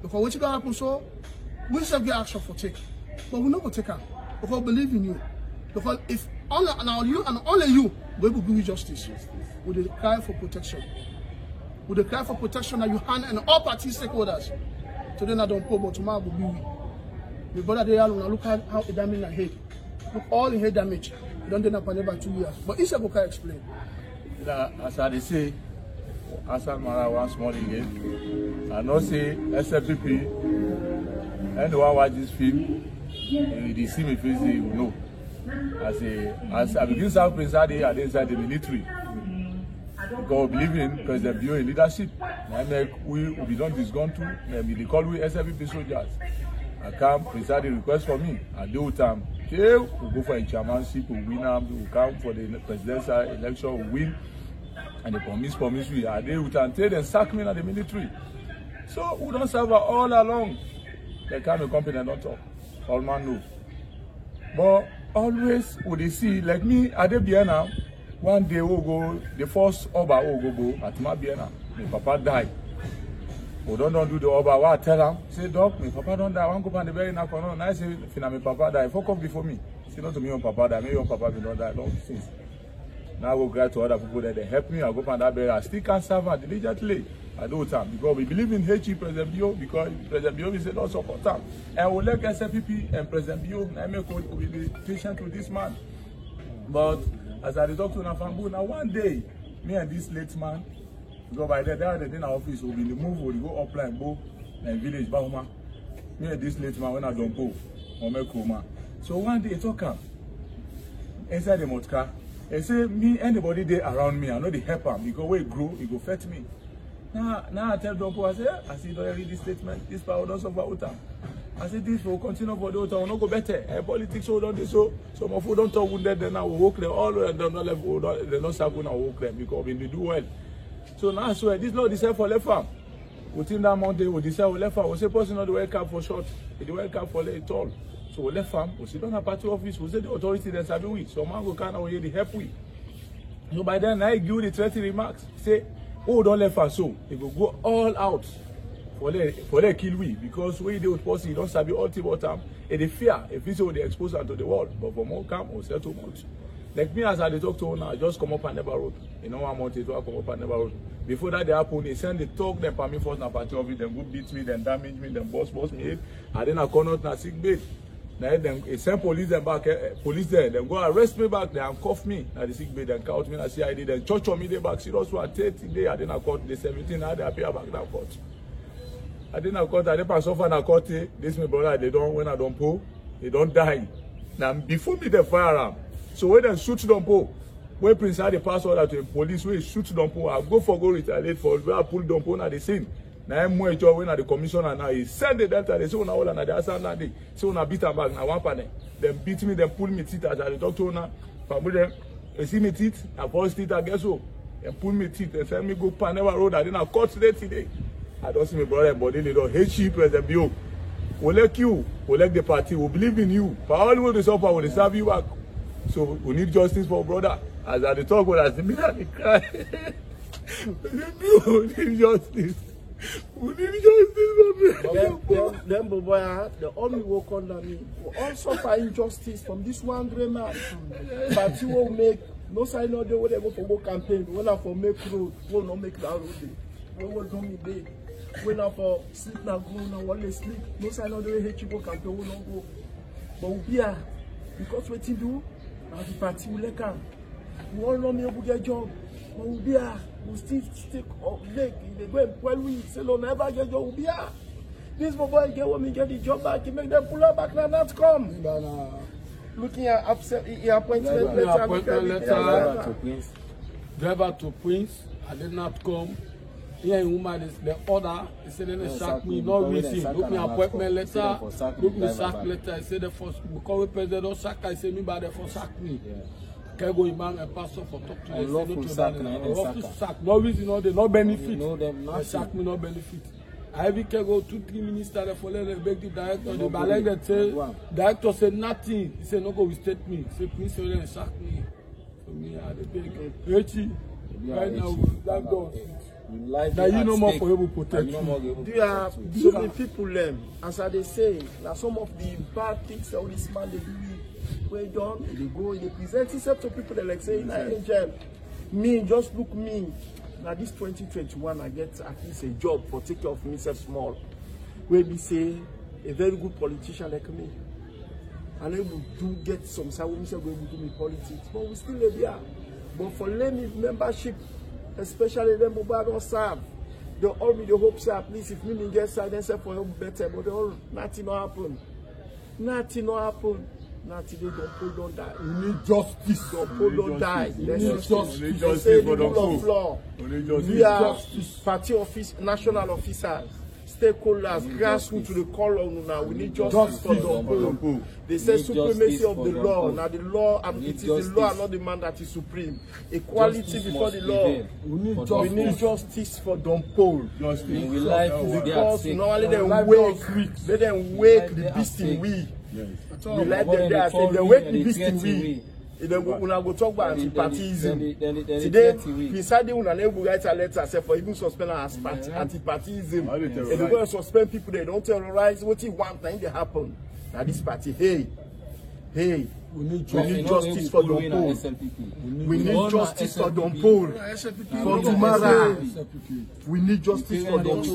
Because what you gonna happen so, we still get action for take, but we not gonna take her because we believe in you. Because if only you and only you we will give you justice. With the cry for protection. With the cry for protection that you hand and all party stakeholders. Today I don't pull, but tomorrow will be we. The brother they are look at how the damage in head. Look all in head damage. You don't end up on about 2 years. But it's a book I explain. As I say, Hassan Mara once more again. I know say SLPP, anyone watch this film, they see me face, they will know. As I begin to serve Prince Adin, I inside the military. Because we believe in President Bio in leadership. We don't disgone to, they call we SLPP soldiers. I come, Prince Adin request for me, I do time. Okay, we go for a chairmanship, we win them, we come for the presidential election, we win. And they promise we are there with until they sack me in the military. So we don't serve all along. They can't be competent, don't talk. All man know. But always would they see, like me, at the Biena, one day we'll go, the first Oba will go at my Biena. My papa died. We don't do the Oba. What I tell them, say, Doc, my papa don't die. I want to go on the very now. And I say, my papa died. Fuck off before me. Say, not to me, your papa died. Maybe your papa don't die. Long since. Now I go grab to other people that they help me. I go find that burial. I still can't serve her diligently. I do time because we believe in HE President Bio because President Bio is a lot support time. And we like SLPP and President Bio. I make will be patient with this man. But as I talk to Nafambu, now one day Me and this late man, because by then they are in our office, we'll be in the move, we'll go up like go and village Bahuma. Me and this late man when I don't go, or make coma. So one day it come inside the motor. They say me anybody there around me, I know they help him because when it grow, it go fetch me. Now I tell Dompo, I see don't read this statement, this power don't suffer with them. I said this will continue for the will not go better. Politics hold on this so some of you don't talk wounded, then I will walk them all and they're not left, they're not start going to walk them because when they do well. So now I swear this law decide for left farm. Within that month they will decide for left farm. We say person not the welcome for short, the welcome for late all. So we left farm, we sit on a party office, we say the authority then sabi we. So man go kind of hear the help we. So by then I give the 30 remarks. Say, oh don't left farm so they will go all out. For the kill we because we deal with policy, you don't sabi ultimate time and the fear if it's they expose them to the world. But for more come or settle much. Like me as I talk to now, I just come up and never road. You know 1 month to come up and never road. Before that they happen, they send the talk them for me first na party of it, then go beat me, then damage me, then boss me head. And then I come out na sick bed. Then they send police them back, police there, then go arrest me back, they handcuff me at the sick bed, then count me na CID, then church on me they back serious one 30 days, and then I caught the 17, now they appear back down court. I didn't court, I didn't suffer na court. This my brother, they don't when I don't pull, they don't die. Now before me the firearm. So when they shoot don't pull, when Prince had the pass order to the police, when shoot don't pull, I go retaliate for where I pull don't pull at the scene. Now I'm more job when at the commissioner now he send the delta, they say on all and the answer now they say on beat them back now one panel. Then beat me, then pull me teeth as I talk to now. From them, they see me teeth, I fall teeth, I guess so. And pull me teeth and send me go Paneva Road, I didn't court today. I don't see my brother body, they don't hate you, President Bio. We like you, we like the party, we believe in you. For all we suffer, we serve you back. So we need justice for brother. As I talk with us, me and they cry. We need justice. We need justice for me. Them boy, the only work under me. We all suffer injustice from this one great man. But you will make no sign of the way they go for work campaign. We not for make road, we not make that road. We will do me day. We not for sleep now go now only sleep. No sign of the way hate you go campaign. We not go. But we be here because what you do. Now the party will let come. We all know me will get job. But we be here. We still stick up leg. They go well we say no never get job. We be here. This boy get when me get the job back. He make them pull up back now not come. Looking at appointment letter. Driver to Prince. I did not come. Here in woman is the order. He said they sack me. No reason. Look me appointment letter. Look me sack letter. I said the first because we president don't sack. I say me by the first sack me. Can go imam and pastor for talk to them. Lawful sack. No reason. No benefit. No sack me. No benefit. I even can go 2-3 ministers for let them beg the director. The balance that say director said nothing. He said no go with me. He said please say they sack me. So me I beg. Richie. Right now thank God. Now you know more for able to protect you. There are so many people as they say, now some of the bad things that this man they do way done, they go, they present himself to people, they like say, angel, me, just look me. Now this 2021 I get at least a job for take care of myself small. Where we say a very good politician like me. And able to get some side we say going to do me politics. But we still live here. But for me membership, especially them who don't serve, they all me the hope say at least if me get side and say for help better, but they all nothing will happen. Nothing will happen. Nothing don't die. We need justice. Don't die. We need justice. They say the rule of law. We are party office, national officers, stakeholders, grassroots to the call on now. We need justice for Dompo. They say supremacy of the law. Now the law, and it is the law and not the man that is supreme. Equality before the law. We need justice for Dompo. Because normally they wake the beast in we. We like them there. If they wake the beast in we. Then we go talk about anti-partyism. Today, precisely when I write a letter say for even suspend as anti-partyism. And they're going to suspend people, they don't terrorize what you want, then they happen. Now this party, hey, we need justice for Dompo. We need justice for Dompo. For tomorrow, we need justice for Dompo.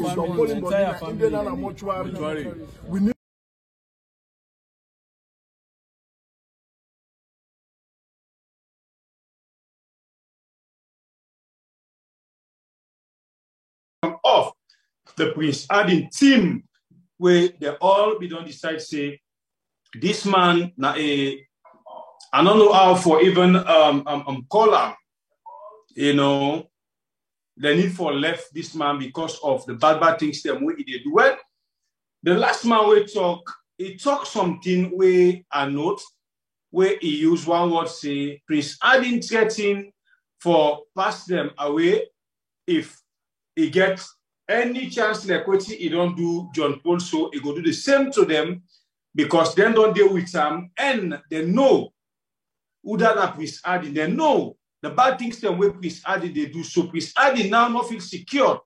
We need the Prince Adin team, where they all be don't decide, say, this man, I don't know how for even call him, you know, the need for left this man because of the bad things them way he did. Well, the last man he talk something where I note, where he used one word, say, Prince Adin threatening for pass them away if he gets any chance like what he don't do John Paul, so he go do the same to them because then don't deal with them and they know who that Prince Adin, they know the bad things them way Prince Adin they do. So Prince Adin now not feel secure.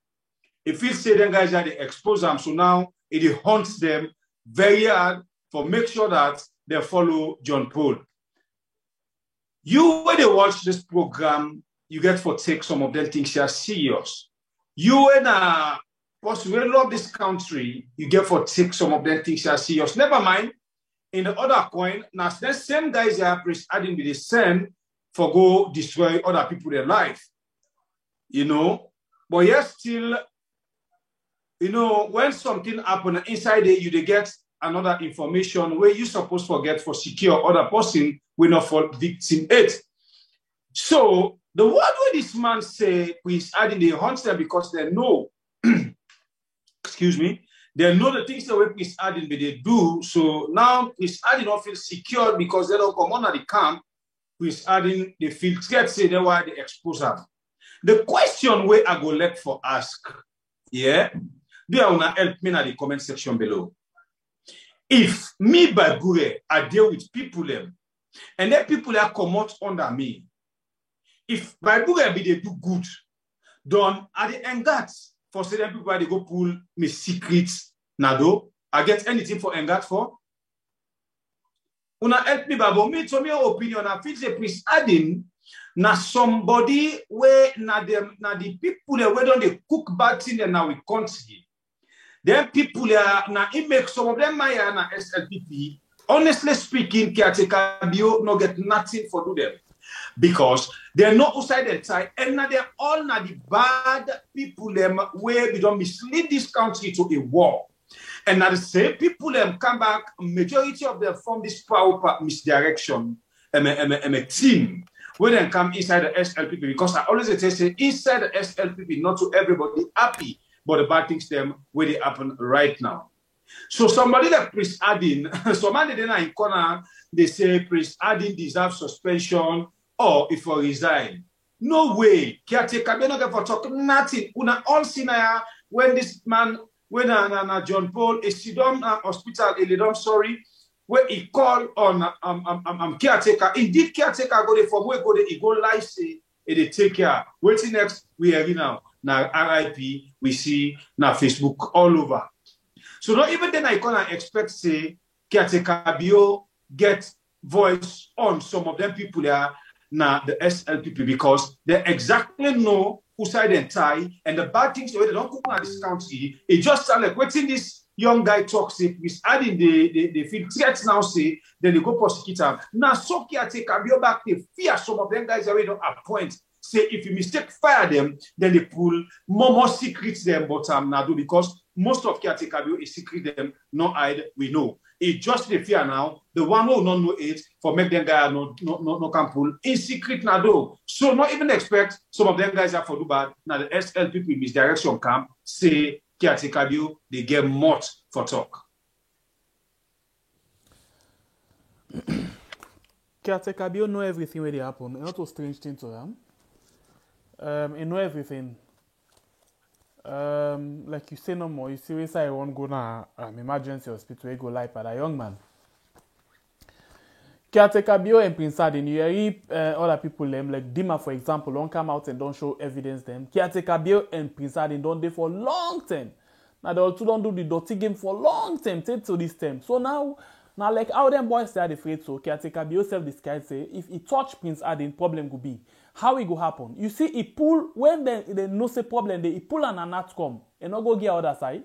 He feels say them guys are they expose them, so now it haunts them very hard for make sure that they follow John Paul. You when they watch this program, you get for take some of them things are serious. You when we love this country, you get for take some of them things are serious. Never mind. In the other coin, now the same guys are Prince Adin be the same for go destroy other people their life. You know, but yes, still, you know, when something happen inside there, you they get another information where you supposed to get for secure other person will not fall victim it. So the word where this man say Prince Adin they hunt them because they know excuse me, they know the things that way Prince Adin they do. So now Prince Adin don't feel secure because they don't come on at the camp. Prince Adin they feel scared, say that's why they expose them. The question where I go let for ask, yeah, do you wanna help me in the comment section below? If me by Gure I deal with people them, and then people are come out under me. If by Gure be they do good, done at the engat for certain people they go pull me secrets nado. I get anything for engat for. Una help me babo me to me opinion. I feel say Prince Adin na somebody where na the people where don't they cook bad thing and now we country. Then people now it makes some of them my na SLPP. Honestly speaking, caretaker bio no get nothing for do them because they're not outside the tie and now they're all now the bad people them where we don't mislead this country to a war. And now the same people them come back, majority of them form this power misdirection a team where they come inside the SLPP because I always say inside the SLPP not to everybody happy. But the bad things them where they happen right now. So somebody like Prince Adin, somebody then in corner, they say Prince Adin deserves suspension or if he resign. No way. Caretaker be not get for talk nothing. Una all seen when this man, when John Paul is Sidon hospital, sorry, where he called on caretaker. Indeed, caretaker go there from where go there, he go live say they take care. Waiting next, we are here now. Now RIP, we see now Facebook all over. So not even then I can't expect say caretaker bio get voice on some of them people there now the SLPP because they exactly know who side and tie and the bad things the way they don't cook on this country. It just sound like waiting this young guy talks it with adding the feel threats now say then they go prosecute him. Now so caretaker bio back they fear some of them guys already don't appoint. Say if you mistake fire them, then they pull more secrets them but now do because most of caretaker is secret them, not hide, we know. It just the fear now, the one who don't know it for make them guys no can pull in secret now do. So not even expect some of them guys are for do bad. Now the SLPP misdirection camp say caretaker they get much for talk. Caretaker know everything where they happen. Not a strange thing to them. You know everything. Like you say no more, you see where I won't go now emergency hospital, you go lie by a young man. Caretaker Bio and Prince Adin, you hear other people them, like Dima for example, don't come out and don't show evidence them. Caretaker Bio and Prince Adin don't do for long time. Now they also don't do the dirty game for long time, take to this time. So now like how them boys they are afraid so Caretaker Bio self-disguise say if he touch Prince Adin, problem could be. How it go happen? You see, he pull when they no say problem, he pull and a not come and not go get other side.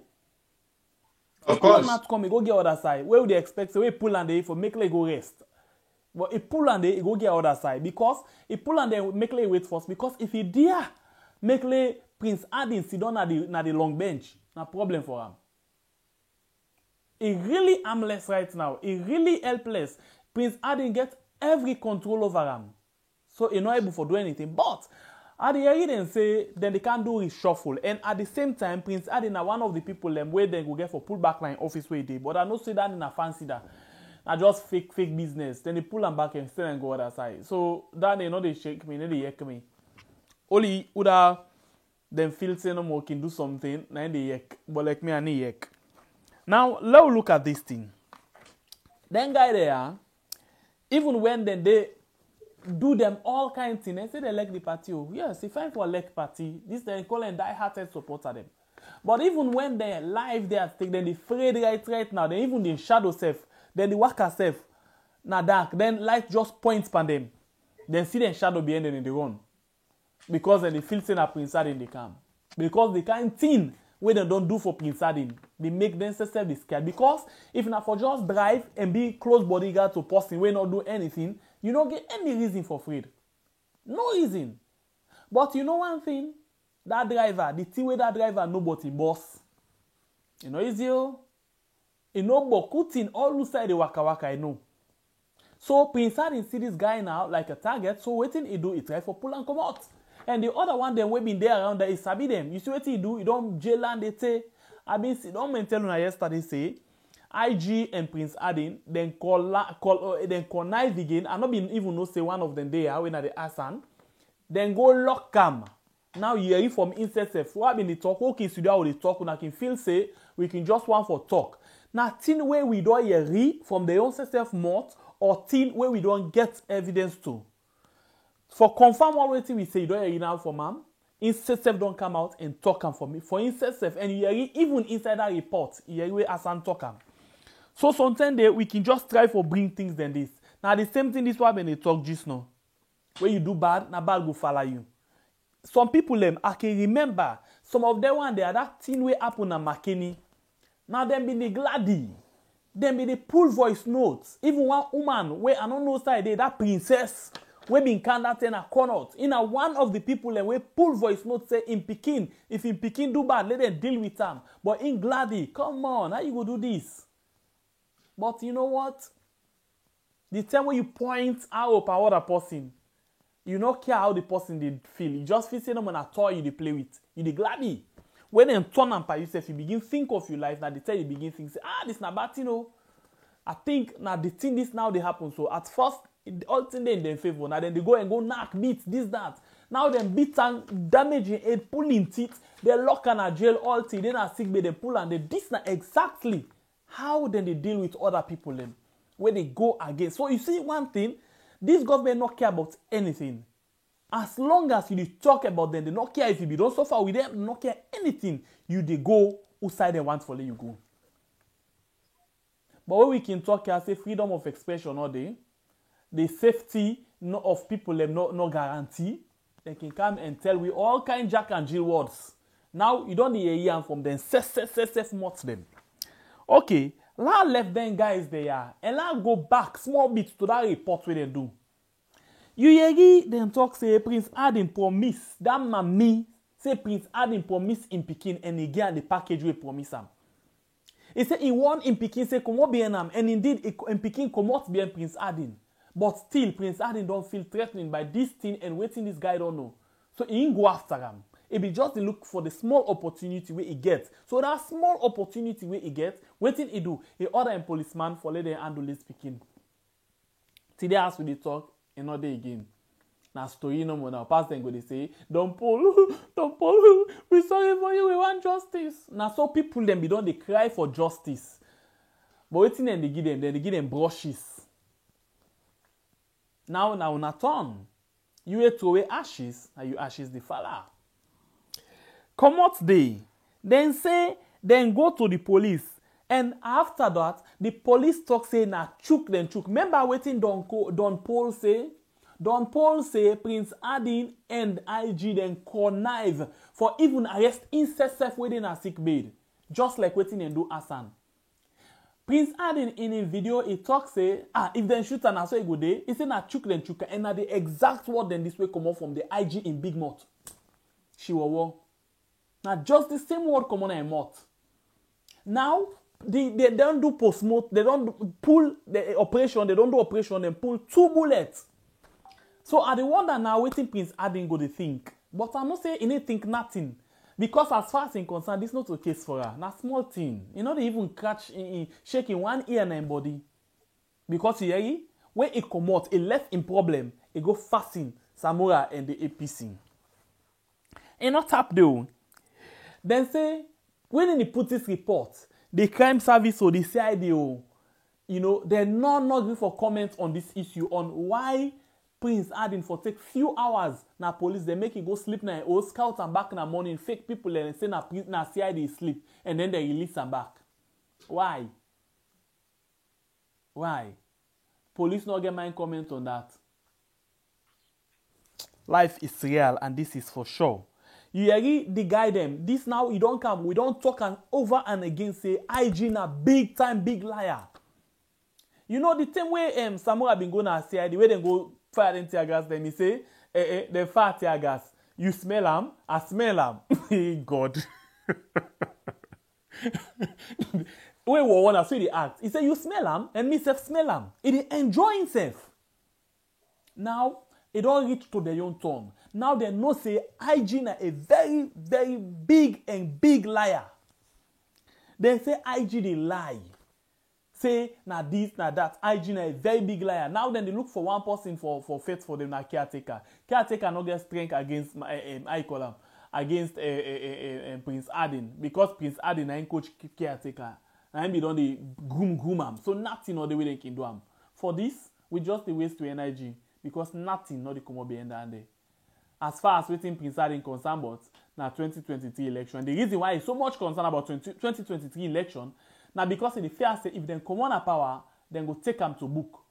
Of course. Not come, he go get other side. Where would they expect? So he pull and they for make like go rest. But he pull and they go get other side because he pull and they make like wait first because if he dare make like Prince Adin sit down at the long bench, Na problem for him. He really harmless right now. He really helpless. Prince Adin get every control over him. So he not able to do anything. But at the end, then say then they can't do reshuffle. And at the same time, Prince Adin are one of the people them where they go get for pull back line office where they. But I don't say that in a fancy that. I just fake business. Then they pull them back and still and go other side. So that they know they shake me, they yak me. Only Uda them feel say no more can do something, now they yak. But like me and they yak. Now let's look at this thing. Then guy there, even when then they do them all kind of things, they say they like the party. Oh, yes, they find for like party. This they call and die-hearted supporter them. But even when they live they are then they afraid right now, then even the shadow self, then the worker self, na dark, then light just points pan them. Then see them shadow behind them in the run. Because then they feel saying a Prince Adin they come. Because the kind thing where they don't do for Prince Adin, they make themselves scared. Because if not for just drive and be close bodyguard to person where not do anything, you don't get any reason for afraid. No reason. But you know one thing? That driver, the thing with that driver, nobody boss. You know easy. You know boku thing all side the waka I know. So Prince Adin see this guy now like a target. So waiting he do, he try for pull and come out. And the other one, them we been there around there is sabi them. You see what he do? You don't jail and they say. I been see. Don't tell you yesterday say. IG and Prince Adin then connive again. I not been even know say one of them there when at the Asan. Then go lock cam. Now you hear from inside self. What been the talk? Okay, studio they talk. When I can feel say we can just want for talk. Now thing where we don't hear from the own self mouth or thing where we don't get evidence to. For confirm already we say you don't hear now for ma'am. Inside self don't come out and talk for me. For inside self and you hear even inside that report, you hear where Asan talk am. So sometimes we can just try for bring things than this. Now the same thing this one when they talk just now. When you do bad, na bad go follow you. Some people them I can remember some of them one there that thing way happen at McKinney. Now them be the gladdy. Them be the pull voice notes. Even one woman where I don't know side there, that princess we been candidate in a corner. In a one of the people that we pull voice note say in Pekin, if in Pekin do bad, let them deal with them. But in Gladdy, come on, how you go do this? But you know what? The time when you point out a other person, you don't care how the person did feel. You just feel say no man a toy you they play with. You the Gladdy. When them turn and by yourself, you begin think of your life. Now the time you begin think, say, this na bad, you know. I think now the thing this now they happen. So at first, all thing they in their favor. Now then they go and go knock, beat, this, that. Now them beat and damaging head, pulling teeth. They lock and a jail all thing. Then a sick bed, they pull and they this now exactly how then they deal with other people then. When they go against. So you see one thing, this government not care about anything. As long as you talk about them, they don't care if you don't suffer with them, they don't care anything. You they go outside they want for let you go. But when we can talk here, say freedom of expression all day, the safety of people them no guarantee. They can come and tell we all kind Jack and Jill words. Now you don't hear from them. Mot them. Okay, let's left them guys there and let's go back small bit to that report where they do. You hear them talk say Prince Adin promise that mammy say Prince Adin promise in Pekin and he get the package we promise him. He said he won in Pekin say come out behind him and indeed in Pekin come out behind Prince Adin. But still Prince Adin don't feel threatened by this thing and waiting this guy don't know. So he ain't go after him. He be just look for the small opportunity where he gets. So that small opportunity where he gets, waiting he do, he order a policeman for let them handle this Pekin. Today as we talk, another again. Now story no more now. Past then go they say, Don Paul, we sorry for you, we want justice. Now so people them be done they cry for justice. But waiting then they give them brushes. Now na turn. You throw away ashes, and you ashes the fella. Come out they. Then say, then go to the police. And after that, the police talk say na chook. Remember waiting Don Paul say? Don Paul say Prince Adin and IG then connive for even arrest inside self within a sick bed. Just like waiting and do Asan. Prince Adin in a video he talk say, if then shoot and so he go there, he say na chook and na the exact word then this way come out from the IG in big mouth. She war. Now just the same word come on in mouth. Now, they don't do post-mortem, they don't pull the operation, they don't do operation, they pull 2 bullets. So I wonder now wetin Prince Adin go to think. But I'm not saying he need think nothing. Because as far as I'm concerned, this is not a case for her. Not small thing. You know, they even catch shaking one ear and body. Because he when he come out, he left in problem, he go fasten Samora and the APC. He not tap though. Then say, when he put this report, the crime service or the CID, you know, they're not going for comment on this issue on why Prince Adin for take few hours na police they make him go sleep na or scout and back in the morning fake people and say na CID sleep and then they release him back. Why? Police not get mind comment on that. Life is real and this is for sure. You hear the guy them. This now you don't come. We don't talk and over and again say IG na big time big liar. You know the same way Samora been going to CID where they go fire them tear gas. Then he say they fire tear gas. You smell them? I smell them. God. When we wanna see the act, he say you smell them and me self smell them. He enjoy himself. Now it don't reach to their own tongue. Now they know say IG na a very, very big liar. They say IG they lie. Say na this, na that. IG na a very big liar. Now then they look for one person for faith for them na caretaker. Caretaker no get strength against against Prince Adin because Prince Adin na coach caretaker. Na him be don dey groom am. So nothing no the way they can do am. For this, we just dey waste to energy because nothing no dey come up behind there. As far as wetin Prince Adin concerned about na 2023 election. The reason why he's so much concerned about 2023 election na because he fear say if dem come on power, then go take am to book.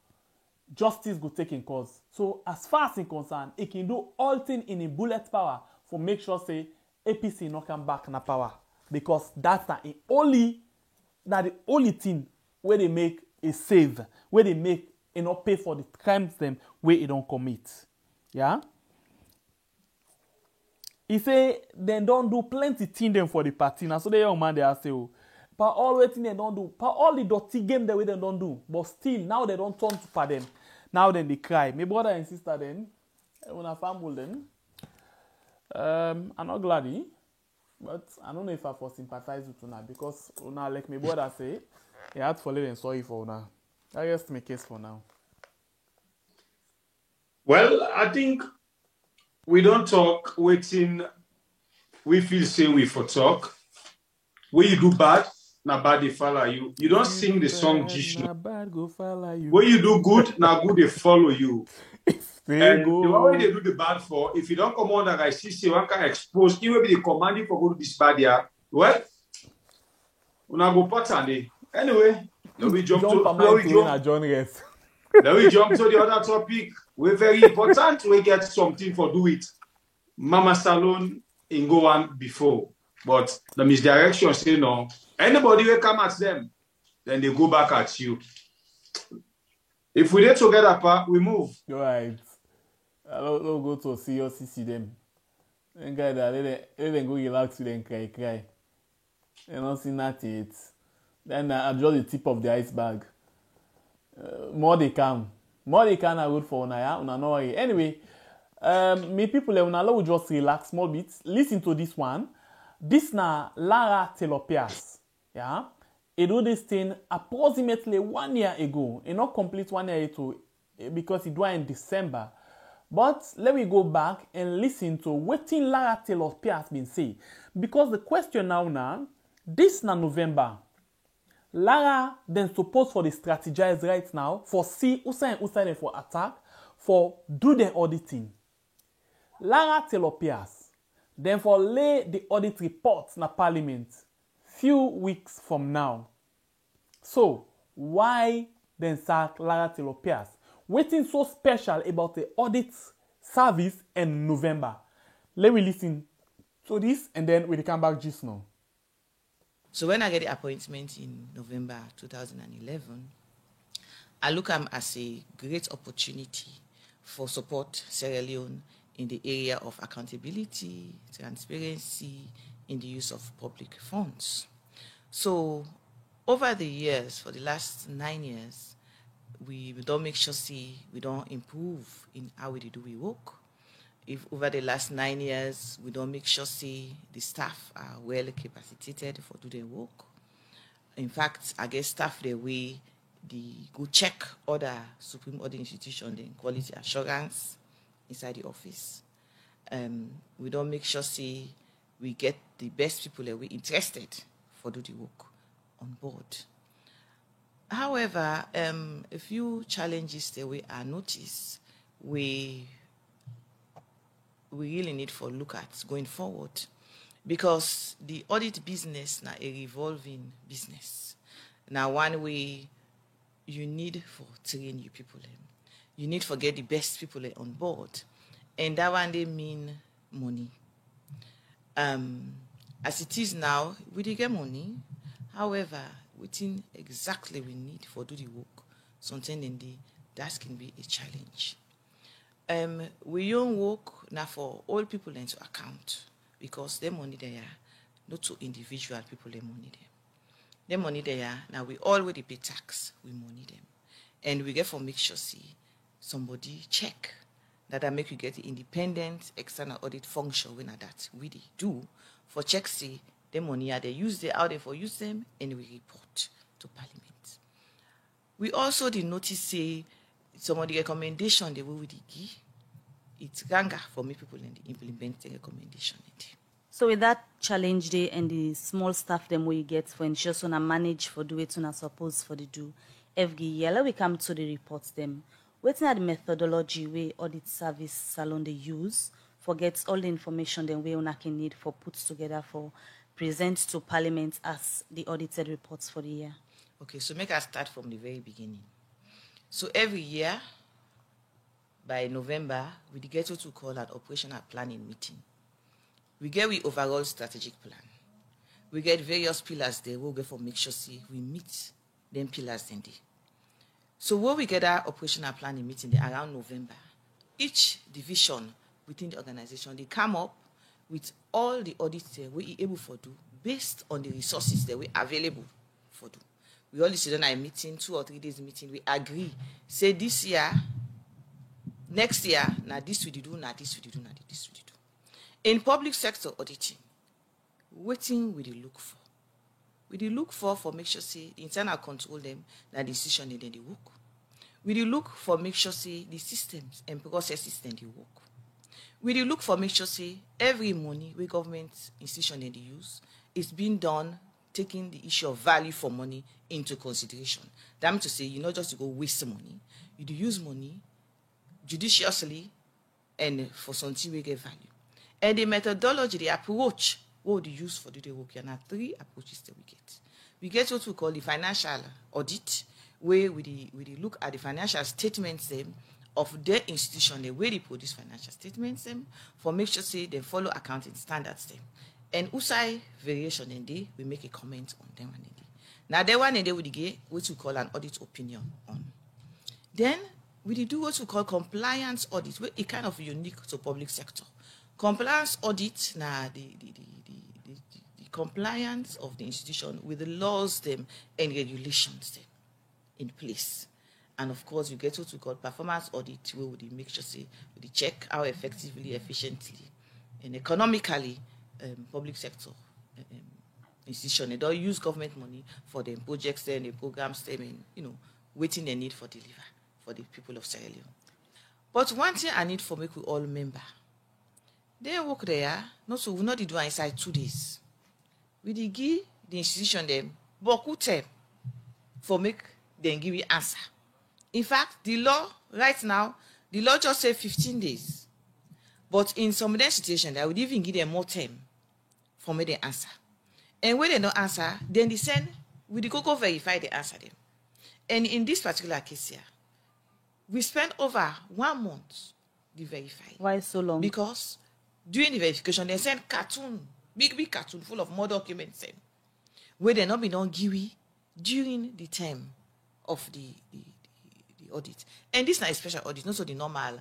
Justice go take in cause. So as far as he's concerned, he can do all things in a bullet power for make sure say APC no come back na power because that's the only thing where they make a save, where they make enough pay for the crimes them where they don't commit. Yeah. He say they don't do plenty thing them for the party. Now so the young man they are say, oh, but all the thing they don't do, but all the dirty game the way they don't do, but still now they don't turn to them. Now then they cry. My brother and sister then, when I family then, I'm not glad, but I don't know if I for sympathize with Una because Una like my brother say, he had for living sorry for Una. I guess my case for now. Well, I think we don't talk waiting. We feel say we for talk. When you do bad, na bad they follow you. You don't sing the song Jishnu. When you do good, na good they follow you. And the one way they do the bad for, if you don't come on that I see one can expose, you will be the commanding for go to this bad here. Well, una go pattern. Anyway, then we jump to the other topic. We're very important. We get something for do it. Mama Salon in go on before. But the misdirection say no. Anybody will come at them, then they go back at you. If we get together, pa, we move. You're right. I don't go to see them. Then guy that let them go relax with them cry. They don't see nothing. Then I just the tip of the iceberg. More they come are good for una, yeah? Una no worry. Anyway, me people una will just relax small bit. Listen to this one. This na Lara Telopias. Yeah? He do this thing approximately 1 year ago. He not complete 1 year ago because he do it in December. But let me go back and listen to what Lara Telopias been say. Because the question now, this na November. Lara then supposed for the strategize right now for see Usain for attack for do the auditing. Lara Telopias then for lay the audit reports na parliament few weeks from now. So why then sack Lara Telopias? Waiting so special about the audit service in November. Let me listen to this and then we'll come back just now. So when I get the appointment in November 2011, I look at them as a great opportunity for support Sierra Leone in the area of accountability, transparency in the use of public funds. So over the years, for the last 9 years, we don't make sure we don't improve in how we do we work. If over the last 9 years, we don't make sure the staff are well capacitated for do their work. In fact, I guess staff the way go check other Supreme Audit institution, the quality assurance inside the office. We don't make sure we get the best people that we interested for do the work on board. However, a few challenges that we are noticed, we really need for look at going forward, because the audit business now a revolving business. Now one way you need for train you people, you need for get the best people on board, and that one they mean money. As it is now, we did get money. However, within exactly we need for do the work, something in that can be a challenge. We don't work now for all people into account, because their money they are not to individual people their money them. Their money they are now we already pay tax, we money them, and we get for make sure somebody check that I make you get the independent external audit function when that we do for check the money are they use they out there for use them, and we report to Parliament. We also did notice some of the recommendation they will give. It's ganga for me people and implement the recommendation. So with that challenge day and the small staff them we get for ensure so na manage for do it na suppose for the do every year. Let we come to the reports them. What's the methodology we audit service salon they use for get all the information then we una can need for put together for present to Parliament as the audited reports for the year? Okay, so make us start from the very beginning. So every year, by November, we get to call an operational planning meeting. We get we overall strategic plan. We get various pillars there. We'll get for make sure we meet them pillars then day. So when we get our operational planning meeting there around November, each division within the organization, they come up with all the audits that we able for do based on the resources that we available for do. We only sit on a meeting, 2 or 3 days meeting, we agree. Say this year, next year, now this we do, now this we do, now this we do. In public sector auditing, waiting we look for. We look for make sure the internal control them, that the decision then they work. We look for make sure the systems and processes then they work. We look for make sure every money we government institution they use is being done taking the issue of value for money into consideration. That means to say you not just to go waste money, you do use money judiciously and for something we get value. And the methodology, the approach, what do you use for the work? There are 3 approaches that we get. We get what we call the financial audit, where we look at the financial statements of their institution, the way they produce financial statements for make sure they follow accounting standards And USAI variation in day, we make a comment on them and day. Now that one in day we get what we call an audit opinion on. Then we do what we call compliance audit, which is kind of unique to public sector. Compliance audit now the compliance of the institution with the laws and regulations in place. And of course, we get what we call performance audit, where we make sure we check how effectively, efficiently, and economically public sector institution they don't use government money for the projects and the programs and waiting they need for deliver for the people of Sierra Leone. But one thing I need for make we all remember, they work there, not so we not do inside 2 days. We did give the institution them beaucoup time for make them give you answer. In fact, the law right now, the law just say 15 days. But in some of their situations, I would even give them more time for me to answer. And when they don't answer, then they send, we go verify the answer them. And in this particular case here, we spent over 1 month to verify. Why so long? Because during the verification, they send cartoon, big cartoon full of more documents where they not be done give during the time of the audit. And this is not a special audit, not so the normal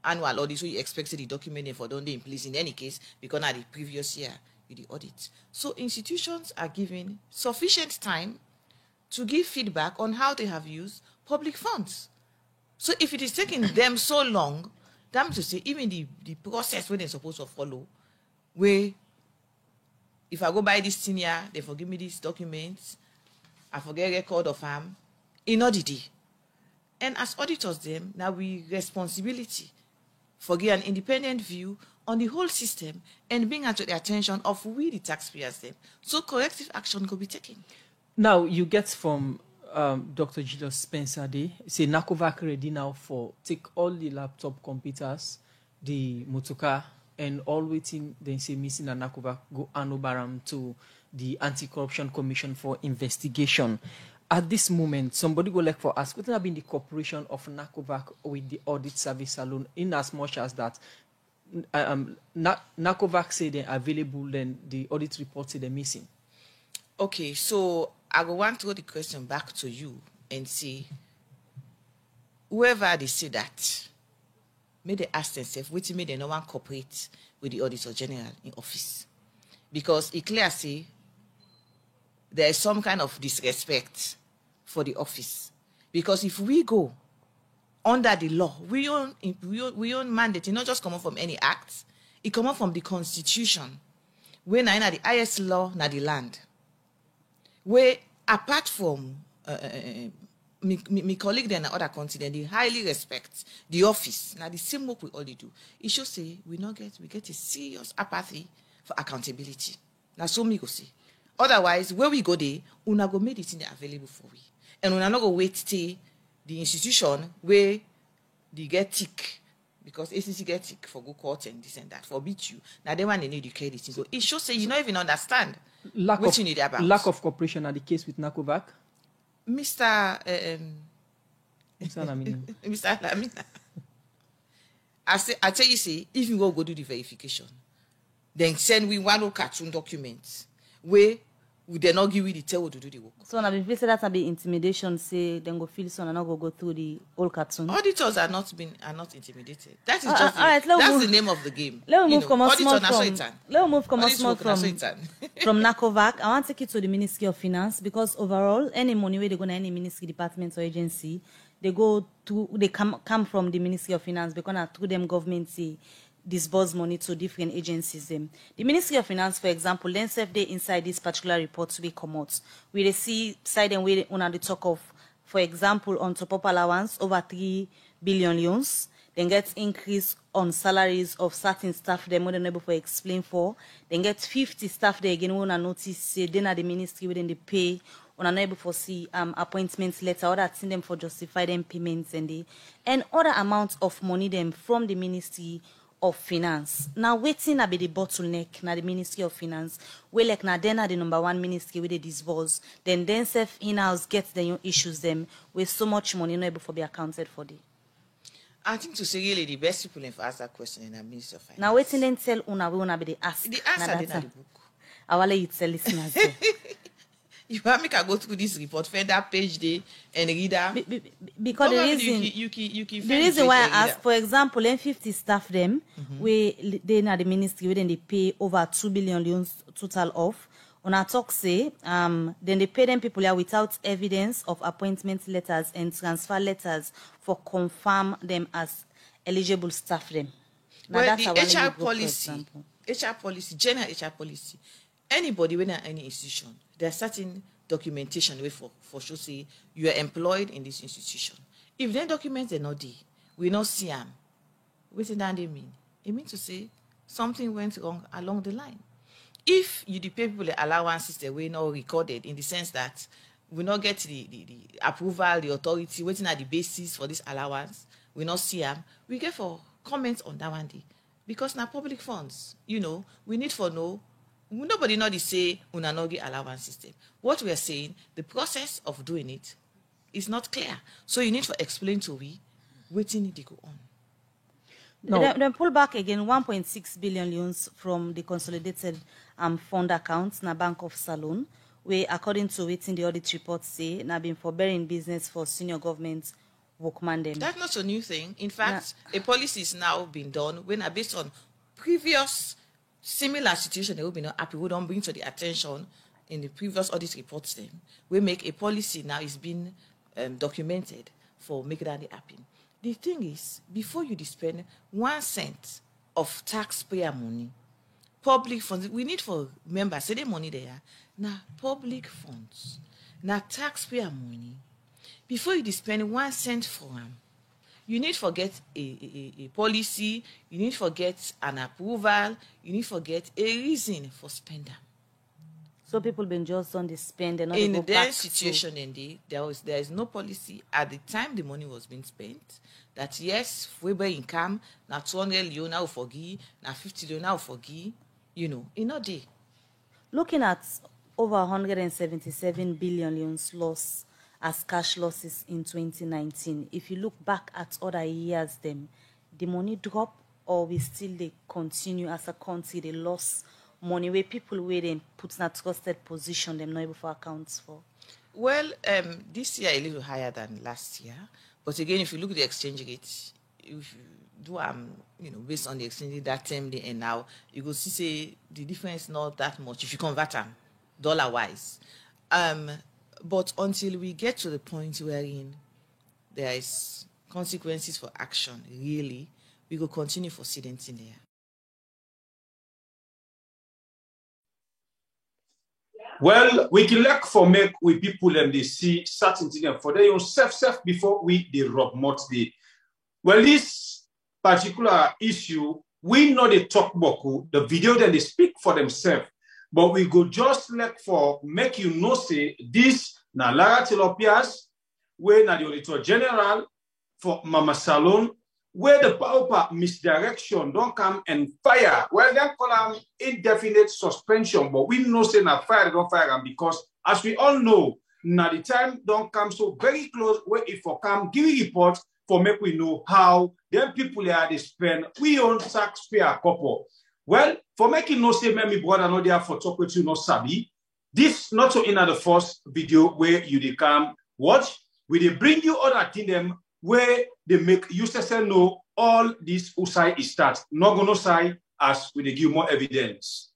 annual audit, so you expect the document for don't in place in any case, because now the previous year with the audit. So institutions are given sufficient time to give feedback on how they have used public funds. So if it is taking them so long, that means to say even the process where they're supposed to follow, where if I go buy this thing here, they forgive me these documents, I forget record of harm, in audit. And as auditors them, now we responsibility for give an independent view on the whole system and bring to the attention of we the taxpayers them. So corrective action could be taken. Now you get from Dr. Julius Spencer Day, say NACOVAC ready now for take all the laptop computers, the motorcar, and all waiting, then say missing and NACOVAC go Anobaram to the Anti-Corruption Commission for investigation. At this moment, somebody go like for us, what have been the cooperation of NACOVAC with the audit service alone, in as much as that NACOVAC say they're available, then the audit report say they're missing? Okay, so I go want to throw the question back to you and say, whoever they say that, may they ask themselves, which may they no one cooperate with the Auditor General in office. Because it clearly say there is some kind of disrespect for the office. Because if we go under the law, we own mandate, it not just come from any act, it come from the Constitution. Where na the highest law na the land. Where apart from my colleague in other continent, they highly respect the office. Now the same work we all do. It should say we get a serious apathy for accountability. Now so me go say. Otherwise, where we go there, una go make it in available for we. And una not go wait till the institution where they get tick, because ACC get tick for go court and this and that, forbid you. Now they want to need you credit. So it should say you don't even understand what you need about. Lack of cooperation are the case with NACOVAC? Mr. Lamina. Mr. Lamina. I tell you, say, if you go do the verification, then send we one cartoon documents where we did not give you the tell to do the work. So now if you say that be intimidation, say then go feel so and not go through the whole cartoon. Auditors are not intimidated. That is just that's the name of the game. Let me move from NACOVAC. I want to take it to the Ministry of Finance, because overall any money where they go to any ministry, department or agency, they come from the Ministry of Finance, because through them government say disburse money to different agencies. The Ministry of Finance, for example, then serve they inside this particular report we come out. We see side and we on the talk of, for example, on top of allowance over 3 billion loans, then get increase on salaries of certain staff they more than able to explain for, then get 50 staff they again want to notice say then at the ministry within the pay on unable to see appointments letter or that send them for justify them payments and other amounts of money them from the Ministry of Finance. Now waiting be the bottleneck na the Ministry of Finance. We like na then the number one ministry with the disburse. Then self in-house get the issues them with so much money not able to be accounted for the. I think to say really the best people if ask that question in the Ministry of Finance. Now waiting then tell una be the ask. The answer in the book. I will let you tell listeners. You want me to go through this report, find that page there and read that? Because the reason why I ask, for example, in 50 staff them, they na the ministry, then they pay over 2 billion loans total off. On our talk say, then they pay them people here without evidence of appointment letters and transfer letters for confirm them as eligible staff them. Now well, that's the HR policy, general HR policy, anybody within any institution, there's certain documentation way for sure say you are employed in this institution. If then documents are not there, we not see them. What does that mean? It means to say something went wrong along the line. If you the people the allowances that were not recorded in the sense that we not get the approval, the authority waiting at the basis for this allowance, we not see them, we get for comments on that one day. Because now public funds, we need for nobody not to say una no get allowance system. What we are saying, the process of doing it is not clear. So you need to explain to we waiting need to go on. No. Then pull back again 1.6 billion loans from the consolidated fund accounts na Bank of Salone, where according to waiting the audit report say na been forbearing business for senior government workman them. That's not a new thing. In fact, a policy is now being done when based on previous similar situation they will be not happy, we don't bring to the attention in the previous audit reports then. We make a policy now is being documented for making that happen. The thing is, before you spend 1 cent of taxpayer money, public funds, we need for members, say the money there, now public funds, now taxpayer money, before you spend 1 cent for them, you need to get a policy, you need to get an approval, you need to get a reason for spending. So people been just on the spend and not in go their back situation, to... indeed, there is no policy at the time the money was being spent that yes, we buy income, now 200 million now forgive, now 50 million now forgive, you know, in a day. Looking at over 177 billion loss as cash losses in 2019, if you look back at other years, then the money drop or we still they continue as a country, they lost money where people where they put in a trusted position them not able to account for? Well, this year a little higher than last year, but again, if you look at the exchange rate, if you do you know, based on the exchange rate that time they and now, you go see say the difference not that much if you convert them dollar wise. But until we get to the point wherein there is consequences for action, really, we will continue for sitting in there. Well, we can look for make with people and they see certain things for their own self before we they rob much the. Well, this particular issue, we know they talk about the video that they speak for themselves, but we go just look for make you know say this na Lara Tilopias, where na the Auditor General for Mama Salon, where the power misdirection don't come and fire. Well, they call them indefinite suspension, but we know say na fire don't fire them because, as we all know, now the time don't come so very close where if for come give a report for make we know how them people are they spend we own taxpayer couple. Well, for making no say me brother no there for talk with you no sabi. This not so in the first video where you they come watch, we they bring you other thing them where they make you say know all this usai is start. Not gonna say as we they give more evidence.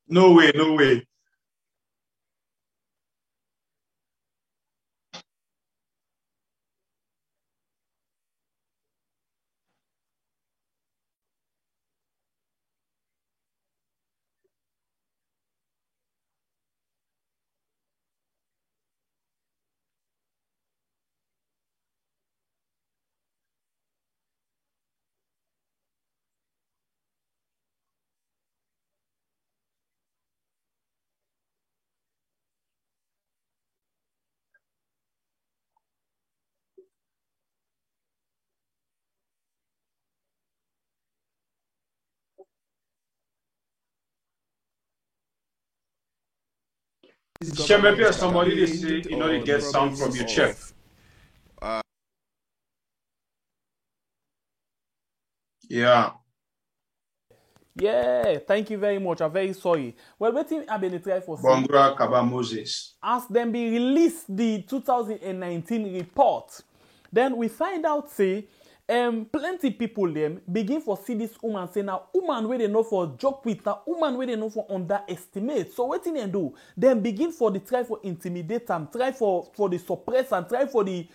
No way, no way. Maybe somebody they say you know they get sound from your chef. Yeah. Yeah, thank you very much. I'm very sorry. Well, waiting I've been try for Bongura Kaba Moses. as them be released the 2019 report, then we find out say plenty people them begin for see this woman say now woman where they know for joke with now woman where they know for underestimate. So what they do? Then begin for the try for intimidate them, try for the suppress and try for the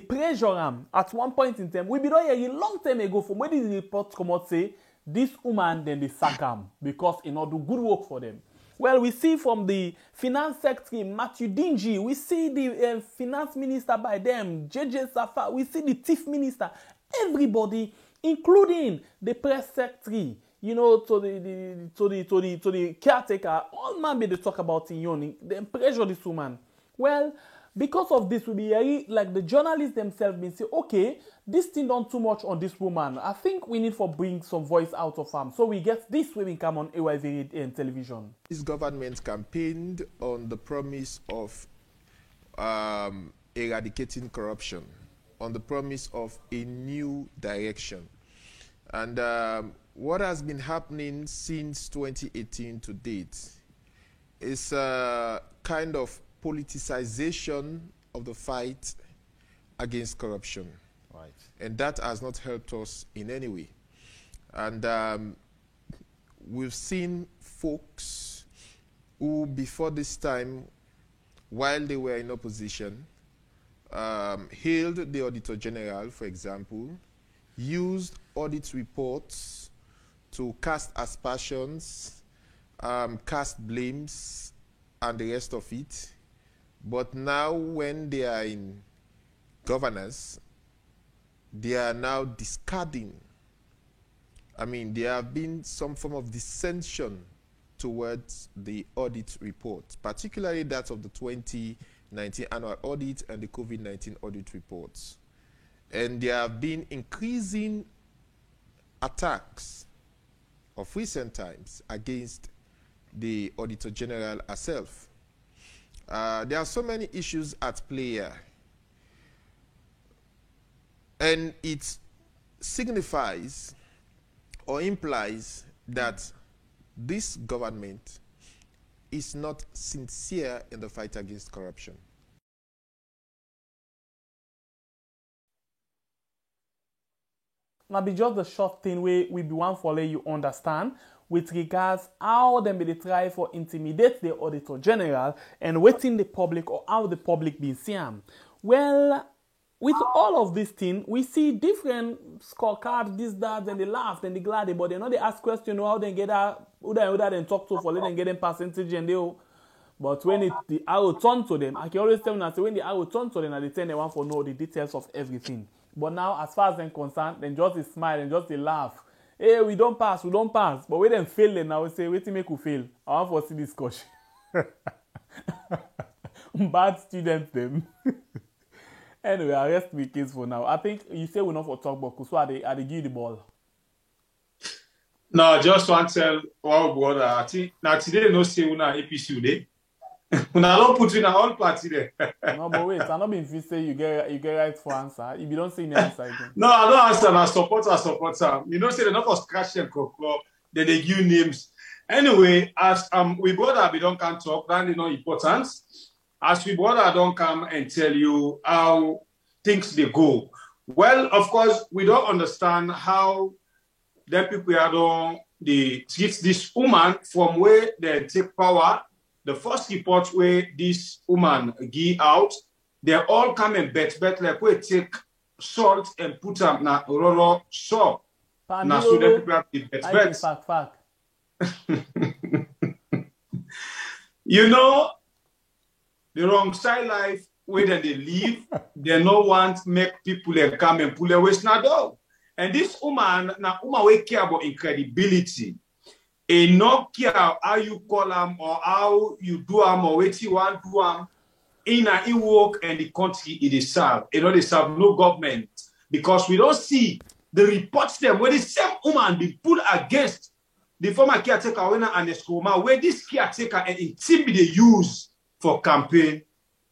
pressure them. At one point in time, we be done here a long time ago from when this report come out say this woman then they sack them because it not do good work for them. Well, we see from the finance secretary, Matthew Dingy, we see the finance minister by them, JJ Safa, we see the chief minister, everybody, including the press secretary, you know, to the caretaker, all man be they talk about in Yoni, they pressure this woman. Well, because of this, we be like the journalists themselves been say, okay, this thing done too much on this woman. I think we need for bring some voice out of her. So we get this when we come on AYV television. This government campaigned on the promise of eradicating corruption, on the promise of a new direction. And what has been happening since 2018 to date is a kind of politicization of the fight against corruption. Right. And that has not helped us in any way. And we've seen folks who, before this time, while they were in opposition, hailed the Auditor General, for example, used audit reports to cast aspersions, cast blames, and the rest of it. But now, when they are in governance, they are now discarding. I mean, there have been some form of dissension towards the audit report, particularly that of the 2019 annual audit and the COVID-19 audit reports. And there have been increasing attacks of recent times against the Auditor General herself. There are so many issues at play here. And it signifies or implies that this government is not sincere in the fight against corruption. Now, be just the short thing we be one for let you understand with regards how them be try for intimidate the Auditor General and waiting the public or how the public be seen. Well, with all of this thing, we see different scorecards, this, that, and they laugh, and they glad, but they know they ask questions how they get that, who they talk to for let them get them percentage and they. But when the arrow turn to them, I can always tell them that when the arrow turn to them, they tell they want to know the details of everything. But now, as far as they're concerned, then just they smile and just they laugh. Hey, we don't pass. But when them fail, then I will say, wait till make you fail. I want to see this question. Bad students, them. Anyway, I rest my case for now. I think you say we're not for talk, but so they give you the ball. No, just want to tell our brother. I think now today no say una APC today. Una don't put in a whole party there. No, but wait, I'm not being free say you get right for answer. If you don't say any answer again. No, I don't answer. I support. You know, say they're not for scratch and cocoa. Then they give names. Anyway, as we brother we don't come talk, that is not important. As we brother don't come and tell you how things they go. Well, of course, we don't understand how the people are they treat this woman from where they take power. The first report where this woman give out, they all come and bet like we take salt and put them na roro salt. Now so the people have the bet. You know, the wrong side life where they live, they no want make people come and pull away snado. And this woman, na we care about incredibility. And not care how you call them or how you do them or what you want to do them. In a work and the country it is served. You know, they serve no government. Because we don't see the reports them where the same woman be put against the former caretaker winner and the Skoma, where this caretaker and team they use for campaign,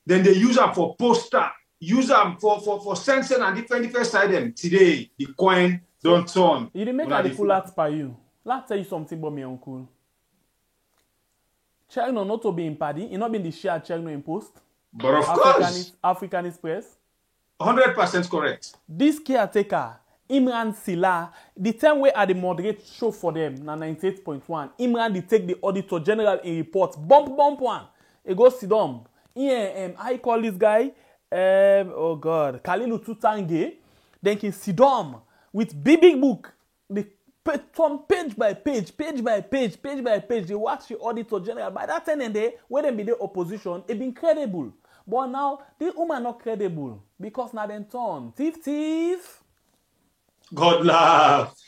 then they use them for poster, use them for sensing and different side them. Today, the coin don't turn. You didn't make the full act by you. Let's tell you something about me, uncle. Chegno not to be in party, you not been the share Chegno in post. But of course. Africanist press. 100% correct. This caretaker, Imran Sila, the time we had the moderate show for them, na 98.1. Imran they take the Auditor General in report. Bump one. He goes sit down. Yeah, I call this guy, oh God, Kalilu Tutange. Then he sit down with big book. The from page by page, they watch the Auditor General. By that time and day, when they be the opposition, it been credible. But now, the woman not credible. Because now they turn. Thief. God laugh.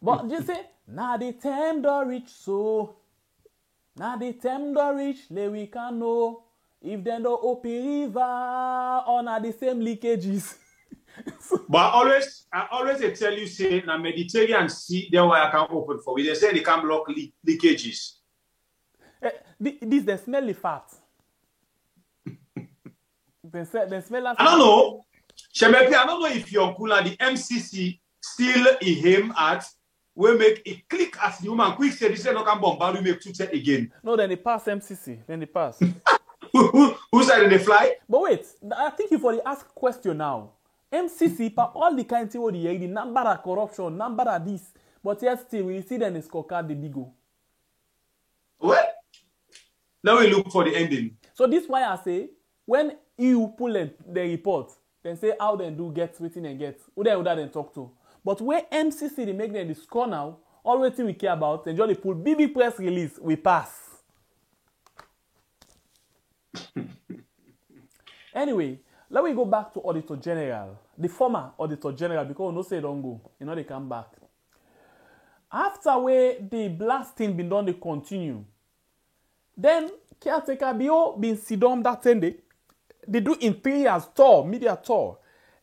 But you say, now the time don't reach so. Now the time don't reach, we can know. If they don't open river, or now the same leakages. But I always tell you, say, na Mediterranean Sea, there where I can open for. They say they can block leakages. This the smelly fat. They smell us. I don't know. Shemepi, I don't know if your uncle and the MCC still in him at will make it click as the woman quick say this no can bombard make to check again. No, then they pass MCC. Then they pass. Who said they fly? But wait, I think you for the ask question now. MCC, for all the kind of the number of corruption, number of this, but yet still we see them in scorecard the big go. Well, now we look for the ending. So this why I say when you pull in the report, then say how they do get waiting and get who they talk to. But where MCC they make them the score now, all the thing we care about, then just they pull BB press release, we pass. Anyway, let me go back to Auditor General, the former Auditor General, because we no say don't go, you know they come back. After where the blasting been done, they continue. Then caretaker Bio been sit down that 10 day. They do in 3 years tour, media tour,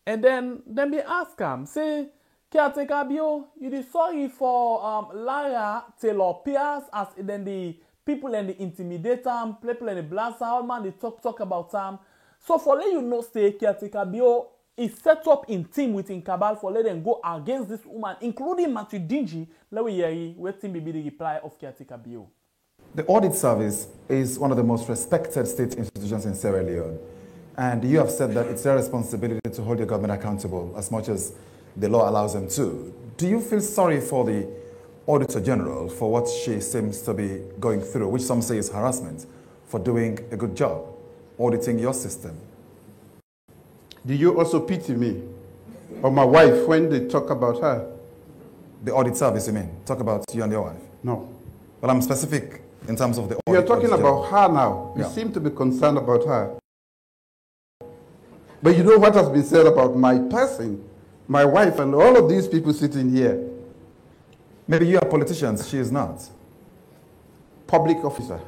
and then be ask him, say, caretaker Bio, you dey sorry for Lara Taylor Pierce as then the people and the intimidate him, people and the blast all man they talk about him. So for let you know, say caretaker Bio is set up in team within Cabal for let them go against this woman, including Matthew Dingy. Let we hear waiting be the reply of caretaker Bio. The audit service is one of the most respected state institutions in Sierra Leone. And you have said that it's their responsibility to hold your government accountable as much as the law allows them to. Do you feel sorry for the Auditor General for what she seems to be going through, which some say is harassment, for doing a good job, auditing your system? Do you also pity me or my wife when they talk about her? The audit service, you mean? Talk about you and your wife? No. Well, I'm specific in terms of the audit. You're talking about her now. You seem to be concerned about her. But you know what has been said about my person, my wife, and all of these people sitting here? Maybe you are politicians, she is not. Public officer.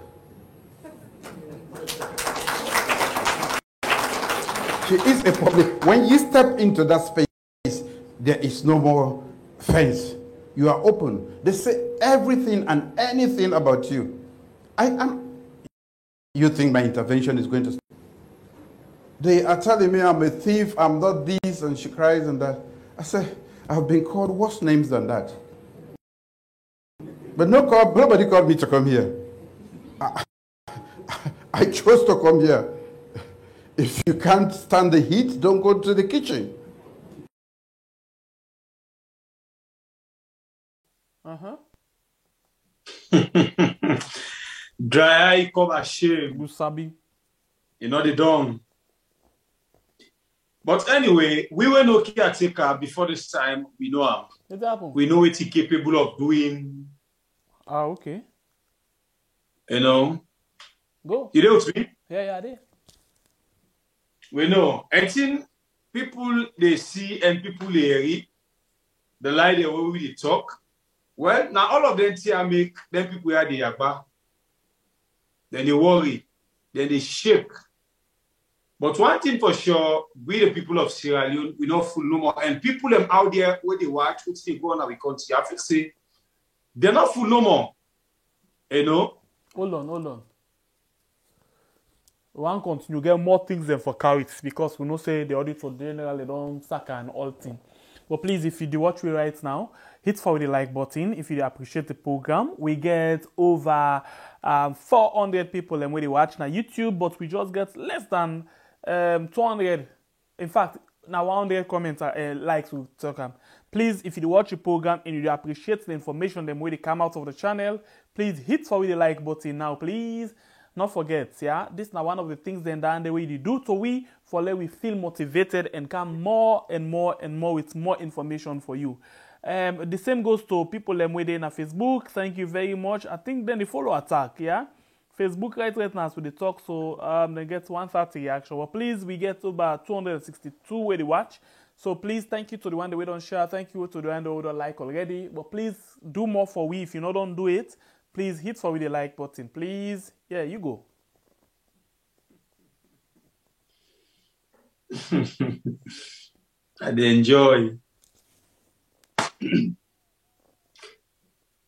She is a public. When you step into that space, there is no more fence. You are open. They say everything and anything about you. You think my intervention is going to stop? They are telling me I'm a thief, I'm not this, and she cries and that. I say, I've been called worse names than that. But nobody called me to come here. I chose to come here. If you can't stand the heat, don't go to the kitchen. Dry eye cover shame. Gusabi. You know the done. But anyway, we were no caretaker before this time. We know him. We know what he's capable of doing. Ah, okay. You know. Go. You know what me? Yeah, I did. We know. I think people they see and people they read the lie the way we talk. Well, now all of them here make them people are the yagba. Then they worry. Then they shake. But one thing for sure, we the people of Sierra Leone, we don't fool no more. And people them out there where they watch, which they go on our country, I think say they're not fool no more. You know? Hold on. We want to continue get more things than for carrots because we know say the Auditor General they don't sack and all thing. But please, if you do watch me right now, hit for the like button. If you appreciate the program, we get over 400 people and when they watch now YouTube, but we just get less than 200. In fact, now 100 comments likes to talk. Please, if you watch the program and you appreciate the information them when they come out of the channel, please hit for the like button now, please. Not forget, yeah, this is now one of the things then the way they do to we for let we feel motivated and come more and more with more information for you. The same goes to people them within Facebook. Thank you very much. I think then the follow attack, yeah. Facebook right now so they talk so they get 130 reaction. But please we get over 262 where they watch. So please thank you to the one that we don't share. Thank you to the one that we don't like already. But please do more for we. If you don't do it, please hit for the like button. Please. Yeah, you go. I enjoy.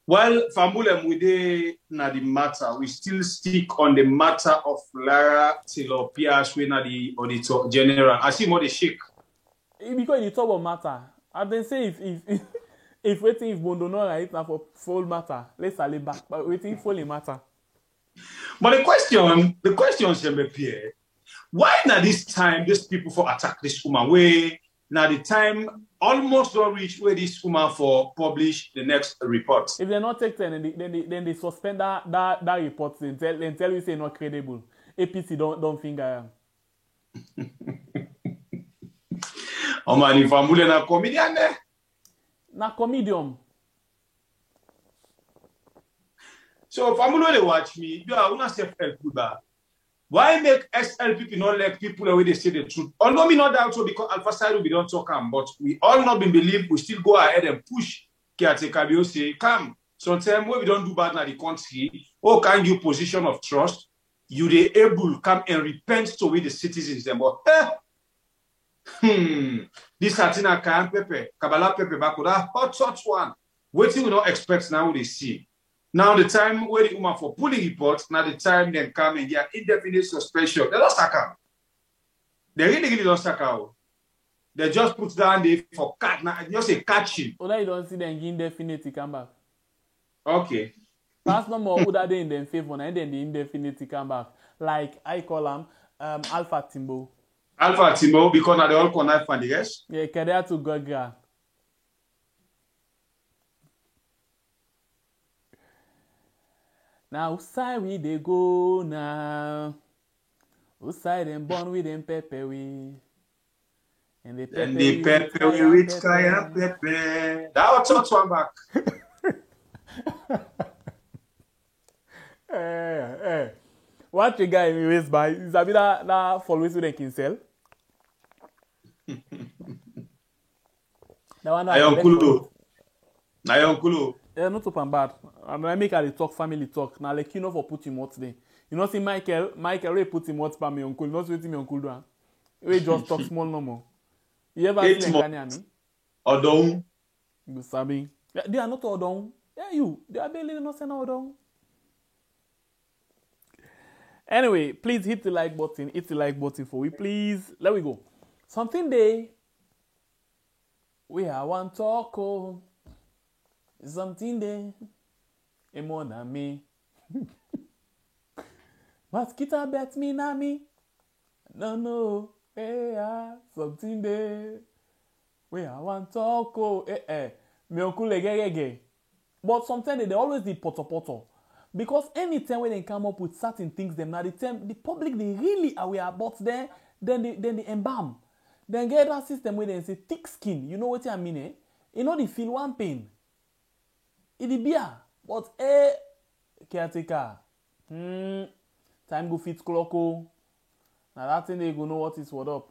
Well, Famulem, we dey na the matter. We still stick on the matter of Lara Tilopia, we na the Auditor General. I see more the shake. Because you talk about matter, I then say if waiting if Bondo no right now for full matter, let's say back. But waiting fully matter. But the question, Pierre, why now this time these people for attack this woman? Where now the time almost don't reach where this woman for publish the next report. If they not take 10, then they suspend that report. Then tell you say not credible. APC don't finger. Oh man, if I'm na comedian there. Na comedian. So if I'm they watch me, you are una self-help ba. Why make SLPP not let people the way they say the truth? Although me not doubt so because Alpha Side we don't talk but we all not been believe we still go ahead and push caretaker BO say come. Sometimes when we don't do bad in the country, oh can you position of trust? You they able come and repent to with the citizens them but this Satina Kayan Pepe, Kabbalah Pepe Bakoda, hot one. Waiting we don't expect now they see. Now the time where the woman for pulling reports, now the time they come and get indefinite suspension. They don't sack her. They really don't sack her. They just put down the for cat now just a catching. Oh, you don't see them indefinite come back. Okay. That's no more who are they in them favor and then the indefinite come back. Like I call them Alpha Timbo. Alpha Timbo because now they all connive and the rest. Yeah, career to Gogra. Now, side we they go now. Side them born with them pepper we. And the pepper we with Kaya Pepe. That was touch one back. What the guy in waste by is a bit that follows with the kinsel. That one I uncle. Yeah, not open bad. And I make a talk family talk. Now like you know for put him out there. You know see Michael Ray put him out by my uncle. Not waiting my uncle do. We just talk small no more. You ever seen Kanyani? Odong. You sabi. They are not Odong. Yeah, you. They are barely not saying Odong. Anyway, please hit the like button. Hit the like button for we, please. Let we go. Something day. We are one talk. Oh. Something day. A more than me. Mosquito bet me na me. No. Something day. We are one talk. Oh. Me uncle gege. But sometimes they always the poto. Because anytime when they come up with certain things, them now the public they really aware about them, then they embalm. Then get that system where they say thick skin. You know what I mean, eh? You know they feel one pain. It is beer. But caretaker. Time go fit clock. Now that thing they go know what is what up.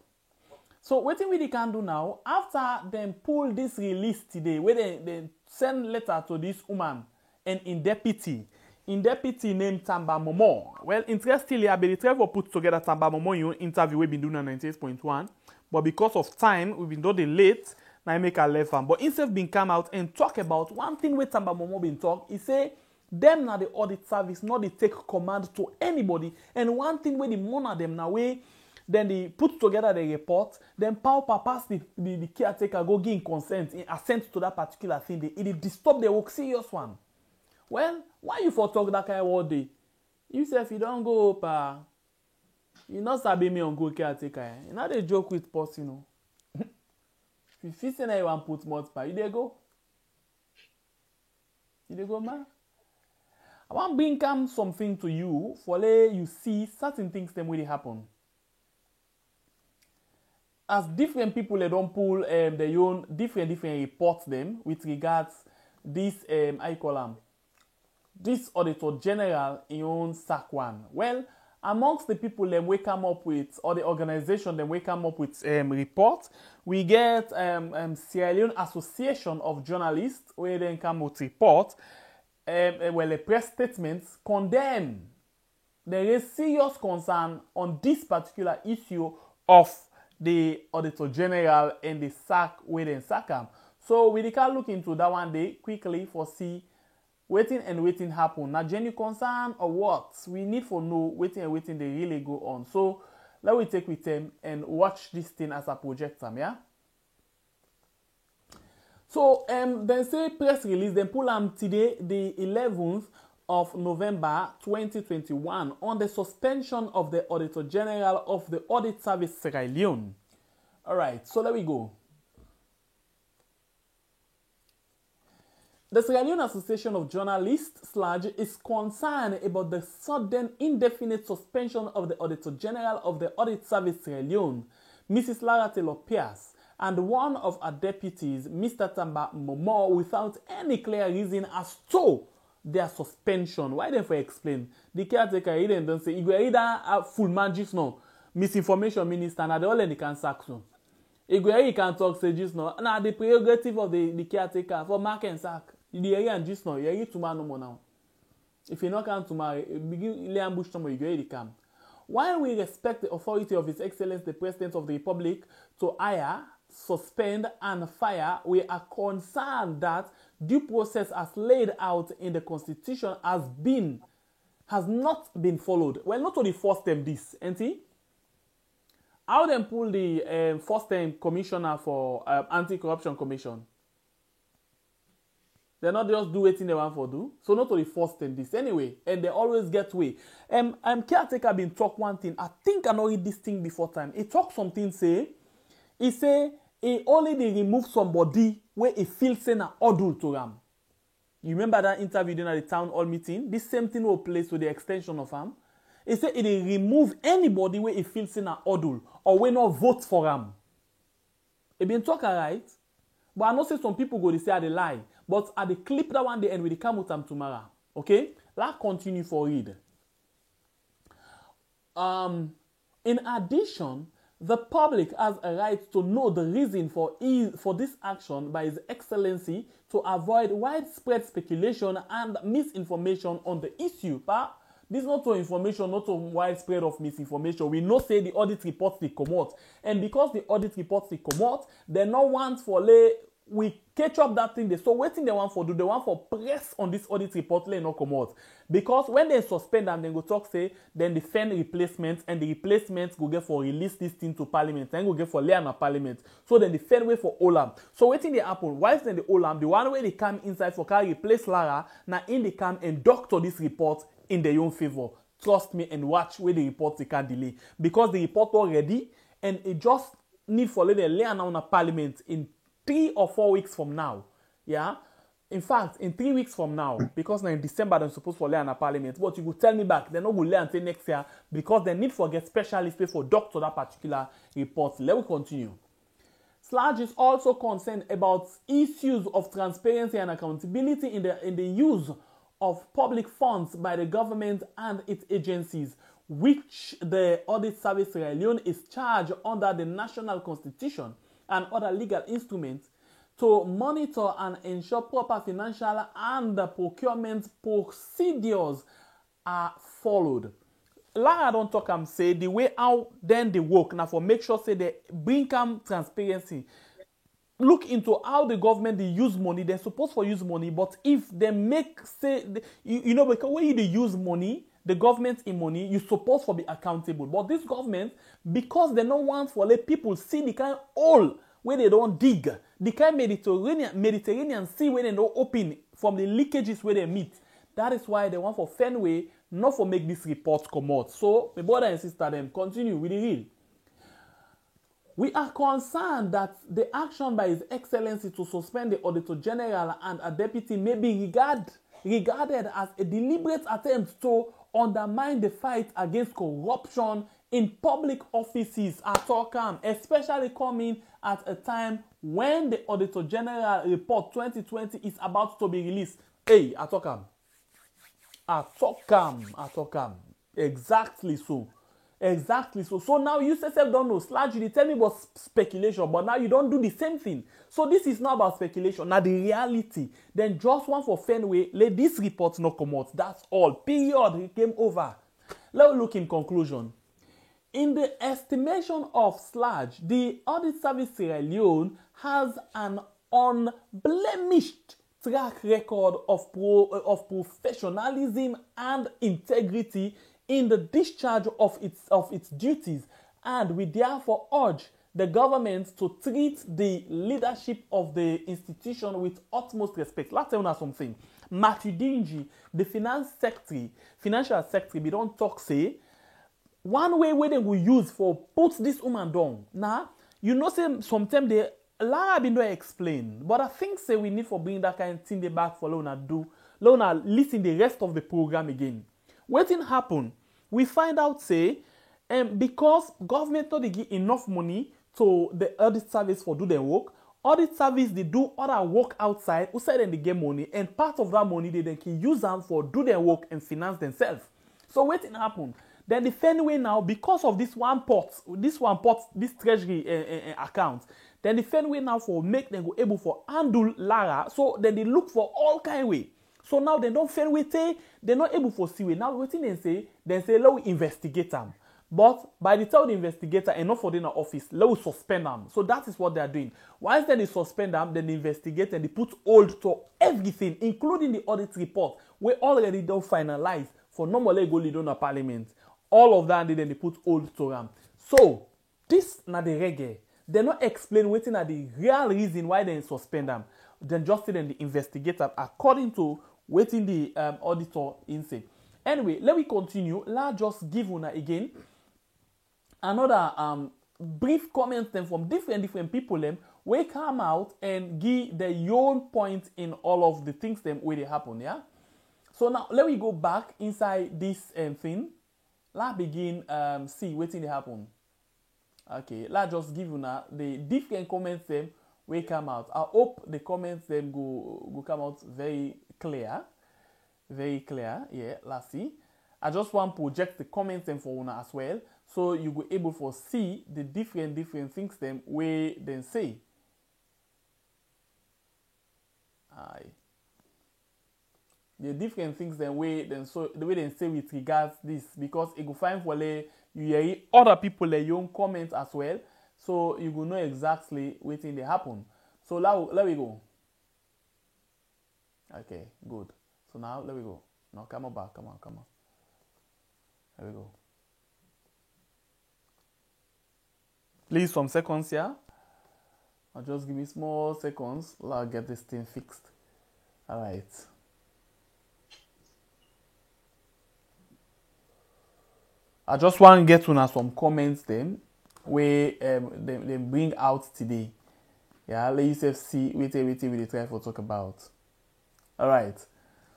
So what we they can do now, after them pull this release today, where they send letter to this woman and in deputy named Tamba Momo. Well, interestingly, I believe Trevor put together Tamba Momo in interview we've been doing on 98.1. But because of time, we've been doing late. Now I make a left hand. But instead of being come out and talk about one thing with Tamba Momo been talk, he say them now the audit service, not they take command to anybody. And one thing where the money them now way, then they put together the report, then power pass the caretaker go give consent, in assent to that particular thing. It disturb the work serious one. Well, why you for talk that kind of word day? You say if you don't go up, you not sabi me on go caretaker. You not a joke with post, you know. If you feel say you want put multiply, you dey go. You dey go, man. I want bring come something to you for let you see certain things them really happen. As different people they don't pull their own different reports them with regards this I call them. This Auditor General in own sack one. Well, amongst the people them we come up with, or the organization them we come up with report, we get Sierra Leone Association of Journalists where they come with report. Well, a press statement condemn. There is serious concern on this particular issue of the Auditor General and the sack where they sack them. So we can look into that one day quickly for see. waiting and waiting happen. Now, genuine concern or what? We need for know waiting and waiting they really go on. So let we take with them and watch this thing as a project time, yeah? So then say press release, then pull today, the 11th of November 2021 on the suspension of the Auditor General of the Audit Service Sierra Leone. All right, so there we go. The Sierra Leone Association of Journalists, SLAJ, is concerned about the sudden indefinite suspension of the Auditor General of the Audit Service Sierra Leone, Mrs. Lara Taylor-Pierce, and one of her deputies, Mr. Tamba Momo, without any clear reason as to their suspension. Why don't we explain? The caretaker even don't say, you go either a full man just now, misinformation minister, and they all in the can sack soon. You can talk say just now, now the prerogative of the caretaker for mark and sack. The area and just now, you are tomorrow no more now. If you not come tomorrow, begin lay ambush tomorrow, you go to come. While we respect the authority of His Excellency the President of the Republic to hire, suspend, and fire, we are concerned that due process as laid out in the Constitution has not been followed. Well, not only first time this, ain't how them pull the first time commissioner for anti-corruption commission? They not just do anything they want for do. So not only first time this anyway, and they always get way. Caretaker been talk one thing. I think I know read this thing before time. He talk something say, he only they remove somebody where he feels say na odul to him. You remember that interview during the town hall meeting? This same thing will place with the extension of him. He said he remove anybody where he feels say na odul or we not vote for him. He been talk right, but I know say some people go to say they lie. But at the clip that one day and we come with them tomorrow. Okay? Let's continue for read. In addition, the public has a right to know the reason for this action by His Excellency to avoid widespread speculation and misinformation on the issue. But this is not to information, not to widespread of misinformation. We know say the audit reports they come out. And because the audit reports they come out, they no want for we catch up that thing. So waiting they want for do, they want for press on this audit report, let not come out. Because when they suspend them, then go talk say, then defend replacements, and the replacements go get for release this thing to parliament, then go get for lay on parliament. So then the defend way for Olam. So waiting they happen, whilst then the Olam, the one way they come inside for carry replace Lara, now in they come and doctor this report in their own favor. Trust me and watch where the report they can delay. Because the report already, and it just need for let lay on a parliament in 3 or 4 weeks from now, yeah. In fact, in 3 weeks from now, because now in December they're supposed to lay on a parliament. But you will tell me back, they're not going to lay until next year because they need to get specialists for doctor that particular report. Let me continue. SLAJ is also concerned about issues of transparency and accountability in the use of public funds by the government and its agencies, which the Audit Service Sierra Leone is charged under the National Constitution and other legal instruments to monitor and ensure proper financial and procurement procedures are followed. Lara don't talk say the way how then they work now for make sure say they bring transparency. Look into how the government they use money. They're supposed to use money, but if they make say you know because when they use money, the government in money, you're supposed to be accountable. But this government, because they don't want for let people see the kind of hole where they don't dig, the kind of Mediterranean Sea where they don't open from the leakages where they meet. That is why they want for Fenway not for make this report come out. So, my brother and sister, them continue with the real. We are concerned that the action by His Excellency to suspend the Auditor General and a deputy may be regarded as a deliberate attempt to undermine the fight against corruption in public offices at Tokam, especially coming at a time when the Auditor General Report 2020 is about to be released. Hey, at Tokam. Exactly so. So now you yourself don't know. SLAJ, you tell me about speculation, but now you don't do the same thing. So this is not about speculation. Now the reality. Then just one for Fenway, let this report not come out. That's all. Period. Game over. Let's look in conclusion. In the estimation of SLAJ, the Audit Service Sierra Leone has an unblemished track record of professionalism and integrity in the discharge of its duties, and we therefore urge the government to treat the leadership of the institution with utmost respect. Let's tell you something. Matthew Dingy, the financial secretary, we don't talk say, one way where they will use for put this woman down. Now, you know, say sometimes they Lara been don't explain, but I think say we need for bring that kind of thing they back for Lona do. Lona listen the rest of the program again. What thing happen? We find out say, because government not they give enough money to the audit service for do their work. Audit service they do other work outside, outside and they get money, and part of that money they then can use them for do their work and finance themselves. So what thing happen? Then the Fenway now, because of this treasury account, then the Fenway now for make them go able for handle Lara. So then they look for all kind of way. So now they don't Fenway say they're not able for see way. Now what they say let we investigate them. But by the time the investigator enough for in the office, let we suspend them. So that is what they are doing. Once then they suspend them, then they investigate and they put hold to everything, including the audit report, we already don't finalize for normally go lead on the parliament. All of that, then they put hold to them. So, this na the reggae. They not explain what are the real reason why they suspend them. Then just then the investigator, according to waiting the auditor in say. Anyway, let me continue. Let's just give una again another brief comments then from different people them we come out and give their own point in all of the things them where they happen. Yeah. So now let me go back inside this thing. Let's begin see what thing they happen. Okay, let's just give you now the different comments them will come out. I hope the comments them go come out very clear. Very clear. Yeah, let's see. I just want to project the comments them for una as well. So you will able to see the different things them way then say. Aye. The different things then way then so the way they say with regards this, because it go find for you hear other people their own comments as well, so you will know exactly what thing they happen. So let we go. Okay, good. So now let we go. Now come on back, come on. There we go. Please some seconds here. I'll just give me small seconds. I'll get this thing fixed. Alright. I just want to get to some comments then where they bring out today. Yeah, let you see what we try to talk about. Alright.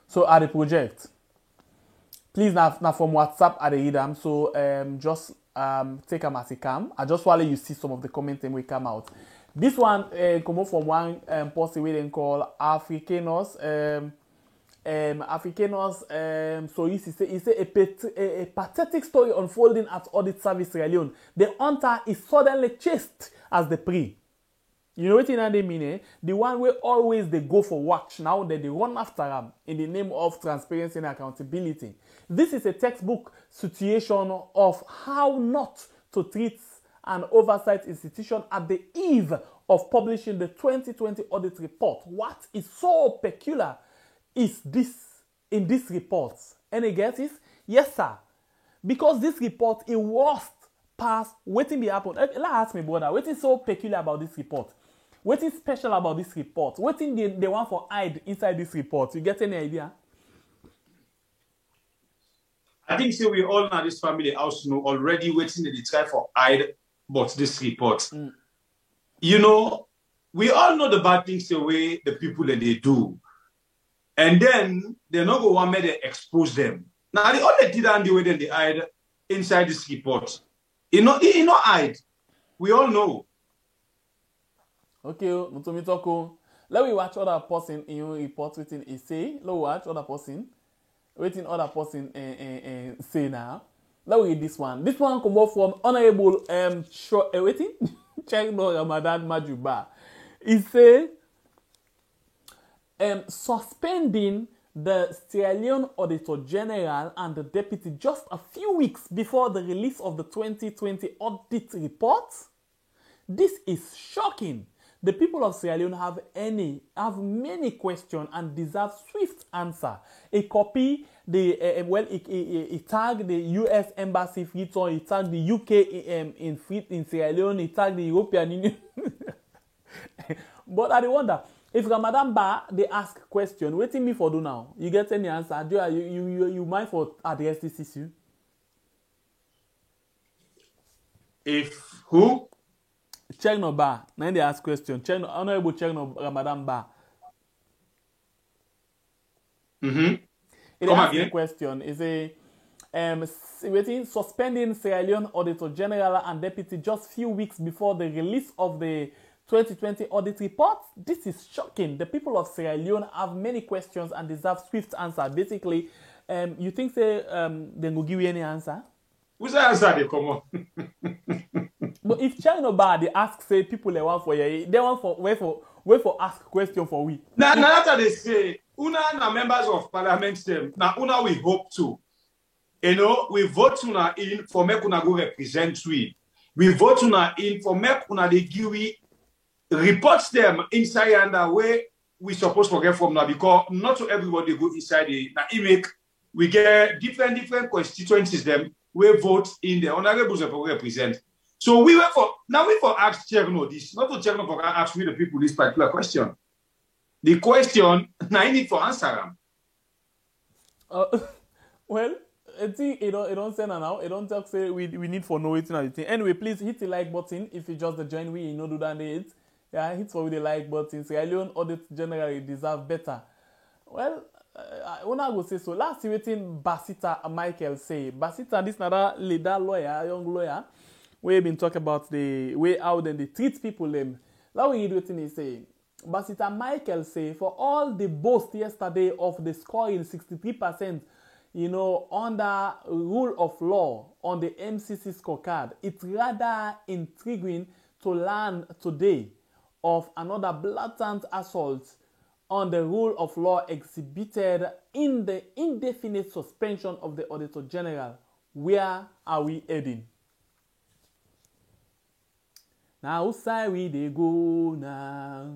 So at the project. Please now from WhatsApp at the read so just take them as it come. I just want to let you see some of the comments that will come out. This one come up from one person we then call Africanos. So he say a pathetic story unfolding at Audit Service Sierra Leone. The hunter is suddenly chased as the prey. You know what they mean? Eh? The one where always they go for watch, now that they run after them in the name of transparency and accountability. This is a textbook situation of how not to treat an oversight institution at the eve of publishing the 2020 audit report. What is so peculiar is this in this report? Any guesses? Yes, sir. Because this report it was past waiting the happen. Let's ask me, brother, what is so peculiar about this report? What is special about this report? What thing they want for hide inside this report? You get any idea? I think so we all know this family house know already waiting the try for hide but this report. You know, we all know the bad things the way the people that they do. And then they're not going to want me to expose them. Now the only thing that the way that they hide inside this report. You know hide. We all know. Okay, Mutomi Toko. Let me watch other person in your report waiting he say. Let me watch other person. Waiting other person say now. Let me read this one. This one come up from Honorable waiting. Check no Ramadan Majuba. He say suspending the Sierra Leone Auditor General and the Deputy just a few weeks before the release of the 2020 audit report. This is shocking. The people of Sierra Leone have many questions and deserve swift answer. He copy he tagged the U.S. Embassy Freetown, he tagged the UK in Sierra Leone, he tagged the European Union. But I wonder, if Ramadan Ba, they ask question, waiting me for do now. You get any answer? You mind for address this issue? If who? Chegno Ba. Now they ask question. Honorable Chegno Ramadan Ba. It asks a question. Is a suspending Sierra Leone Auditor General and Deputy just few weeks before the release of the 2020 audit report. This is shocking. The people of Sierra Leone have many questions and deserve swift answer. Basically, you think they will give you any answer? Who's the answer they come on? But if China Bar they ask say people they want for you, they want for wait for ask question for we. Now after they say una na members of parliament them. Now una we hope to. You know, we vote una in for make una go represent we. We vote una in for make una they give we reports them inside and the way we supposed to get from now, because not to everybody go inside the image. We get different constituencies them we vote in the honorables that we represent. So we were for now we for ask Chegno this, not to Chegno for ask me the people this particular question. The question now I need for answer them. Well, I think it don't say now. It don't talk say we need for no waiting anything. Anyway, please hit the like button if you just join we, you know do that it. Yeah, hit for the like button. Sierra Leone Audit General deserve better. Well, I wanna go say so. Last waiting Basita Michael say. Basita, this another leader lawyer, young lawyer, we been talking about the way how then they treat people them. Now we read what he say. Basita Michael say for all the boast yesterday of the scoring 63%, you know, under rule of law on the MCC scorecard, it's rather intriguing to learn today of another blatant assault on the rule of law exhibited in the indefinite suspension of the Auditor General. Where are we heading? Now, whose side we they go now?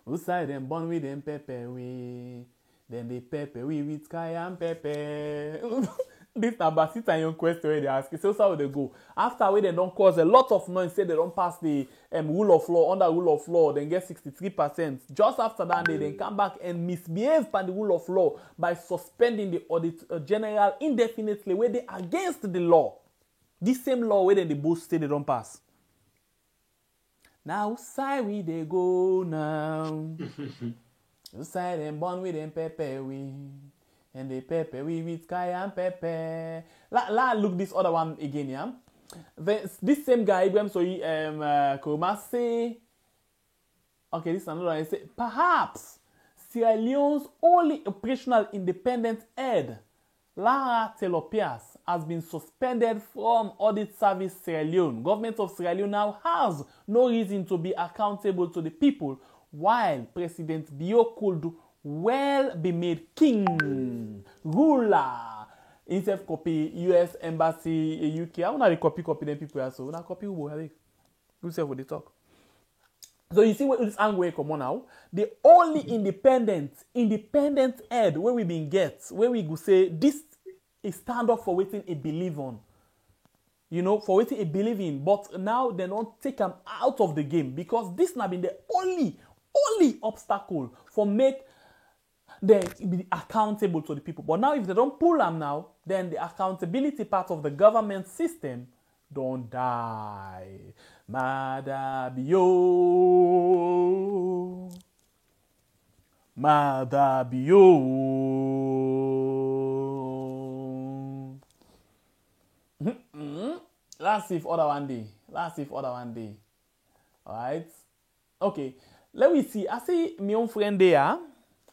Whose side them born with them pepper we? Then they pepper we with sky and pepper. This number sits and young question where they ask. So how they go? After we they don't cause a lot of noise, say they don't pass the rule of law, under rule of law, then get 63%. Just after that, they then come back and misbehave by the rule of law by suspending the Auditor General indefinitely where they against the law. This same law where then the both say they don't pass. Now side we they go now. Side them born with them pepper we. And the pepper we with sky and pepper. Look this other one again, yeah. This same guy, Ibrahim Soyi Koma say, okay, this is another one. Say, perhaps Sierra Leone's only operational independent head, Lara Telopias, has been suspended from Audit Service Sierra Leone. Government of Sierra Leone now has no reason to be accountable to the people, while President Bio could well be made king, ruler. Instead of copy US Embassy UK. I want to copy them people also. I want to copy who have you say what they talk. So you see what this angle come on now. The only independent head where we been get, where we go say this is stand up for waiting a believe on. You know, for waiting a believe in. But now they don't take them out of the game because this now been the only obstacle for make them be accountable to the people. But now if they don't pull them now, then the accountability part of the government system don't die. Madabio. Let's see if other one day. Alright. Okay. Let me see. I see my own friend there.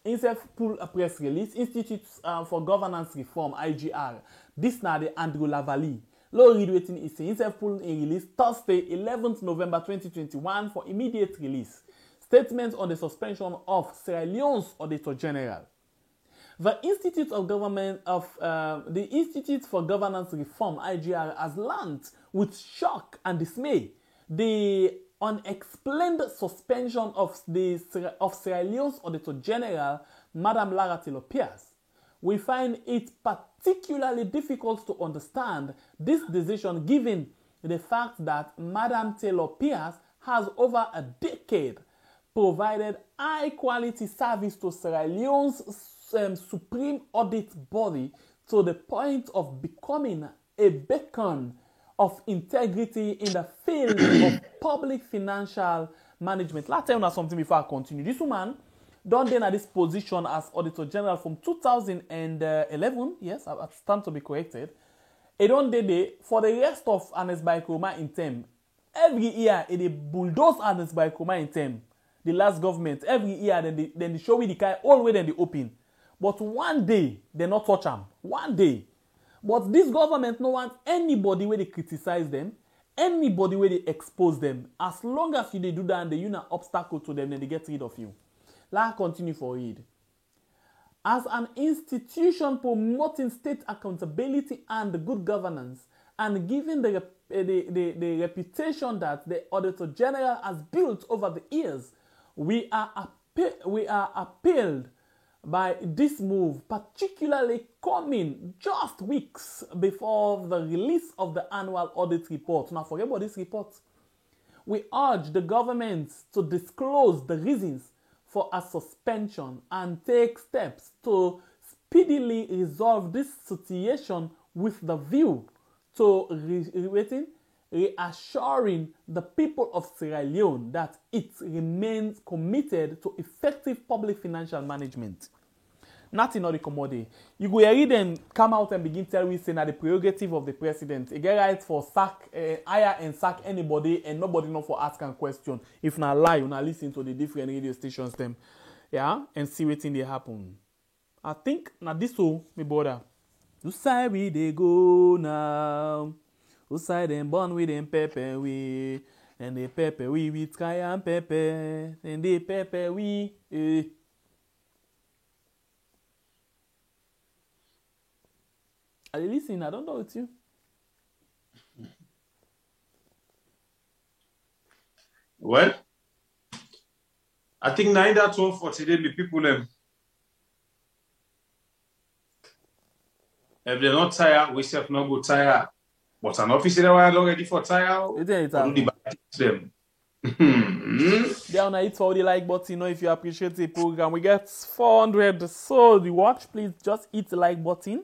Instead pull a press release, Institute for Governance Reform, IGR. This now the Andrew Lavalley. Low read waiting is instead pull a release Thursday, 11th November 2021 for immediate release. Statement on the suspension of Sierra Leone's Auditor General. The Institute for Governance Reform, IGR, has learned with shock and dismay the unexplained suspension of Sierra Leone's Auditor General, Madam Lara Taylor-Pierce. We find it particularly difficult to understand this decision given the fact that Madam Taylor-Pierce has over a decade provided high-quality service to Sierra Leone's supreme audit body to the point of becoming a beacon of integrity in the field of public financial management. Let's tell you something before I continue. This woman done then at this position as Auditor General from 2011. Yes, I stand to be corrected. It don't day for the rest of Ernest Bai Koroma in term. Every year, it bulldoze Ernest Bai Koroma in term. The last government, every year, then they show me the guy all the way, then they open. But one day, they not touch them. One day. But this government no want anybody where they criticize them, anybody where they expose them. As long as they do that and they use an obstacle to them, then they get rid of you. Let's continue for it. As an institution promoting state accountability and good governance, and given the reputation that the Auditor General has built over the years, we are appalled by this move, particularly coming just weeks before the release of the annual audit report. Now, forget about this report. We urge the government to disclose the reasons for a suspension and take steps to speedily resolve this situation with the view to reassuring the people of Sierra Leone that it remains committed to effective public financial management. Nothing of the commodity. You go read them come out and begin tell we saying that the prerogative of the president. He get right for hire and sack anybody and nobody know for ask and question. If not lie, you not listen to the different radio stations them, yeah, and see what thing they happen. I think now this will me brother. You say we they go now. You say them born with them pepper we, and the pepper we with cayenne pepper, and the pepper we. Are you listening? I don't know it's you. Well, I think now that's all for today, the people. If they're not tired, we self not go tired. But an officer that are not ready for tired, them. They are hit for the like button, you know, if you appreciate the program. We get 400 so the watch, please just hit the like button.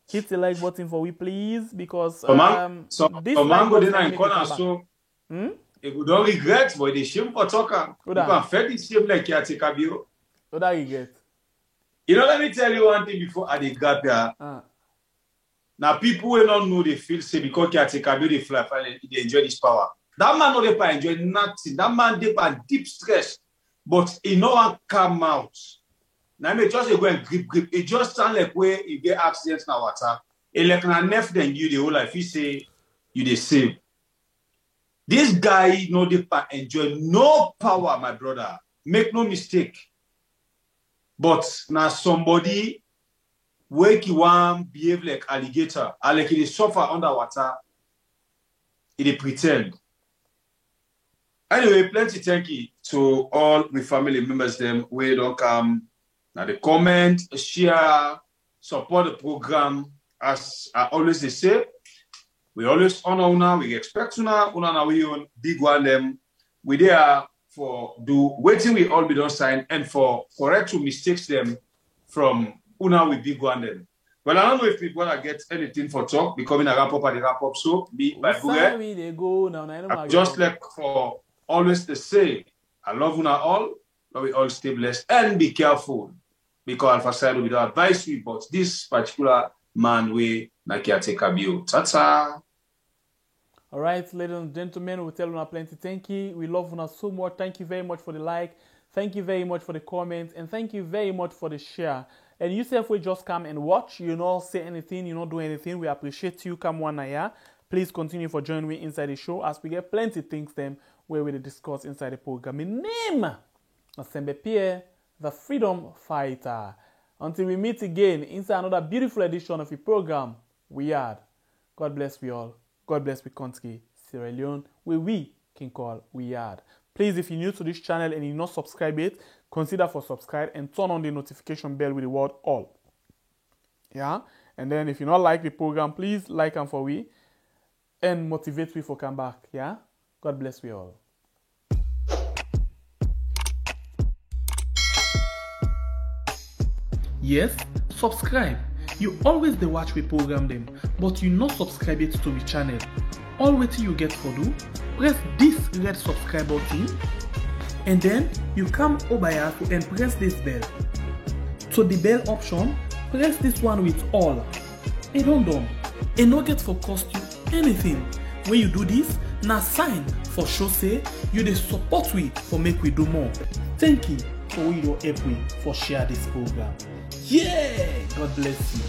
Hit the like button for we please, because this man go in corner so he would don't regret, but they shame for talking. You can feel the shame like you take a view. What that regret? You know, let me tell you one thing before I gap here. Now people will not know they feel say because you take a view they fly, they enjoy this power. That man no dey enjoy nothing. That man dey in deep stress, but he no one come out. Now me just go and grip. It just sound like where you get accidents now water. It like na nef then you the whole life. He say you dey save. This guy no dey enjoy no power, my brother. Make no mistake. But now somebody wake you want behave like alligator, and like he suffer underwater. He dey pretend. Anyway, plenty thank you to all my family members them where don't come. Now the comment, share, support the program. As I always say, we always honor una, we expect una we own big one them. We there for do waiting we all be done sign and for correct to mistakes them from una we big one them. Well, I don't know if people wanna get anything for talk, becoming a wrap up at the wrap up. So be by Bouguer. Just like for always the say, I love una all, but we all stay blessed and be careful. Because Alpha Side will be the advisory, but this particular man we Nakia take a view. Ta-ta. All right, ladies and gentlemen, we tell you plenty. Thank you. We love you so much. Thank you very much for the like. Thank you very much for the comment. And thank you very much for the share. And you self will just come and watch. You not say anything. You not do anything. We appreciate you. Come one here. Please continue for joining me inside the show as we get plenty of things them where we discuss inside the program. My name is Sembe Pierre, the Freedom Fighter. Until we meet again inside another beautiful edition of the program, we are. God bless we all. God bless we country, Sierra Leone, where we can call We Yard. Please, if you're new to this channel and you're not subscribed yet, consider for subscribe and turn on the notification bell with the word all. Yeah? And then if you not like the program, please like and for we and motivate we for come back. Yeah? God bless we all. Yes, subscribe. You always the watch we program them, but you not subscribe yet to the channel. All wait you get for do, press this red subscribe button and then you come over here and press this bell. To the bell option, press this one with all. And don't no get for cost you anything. When you do this, na sign for show say you the support we for make we do more. Thank you for your help we for share this program. Yeah, God bless you.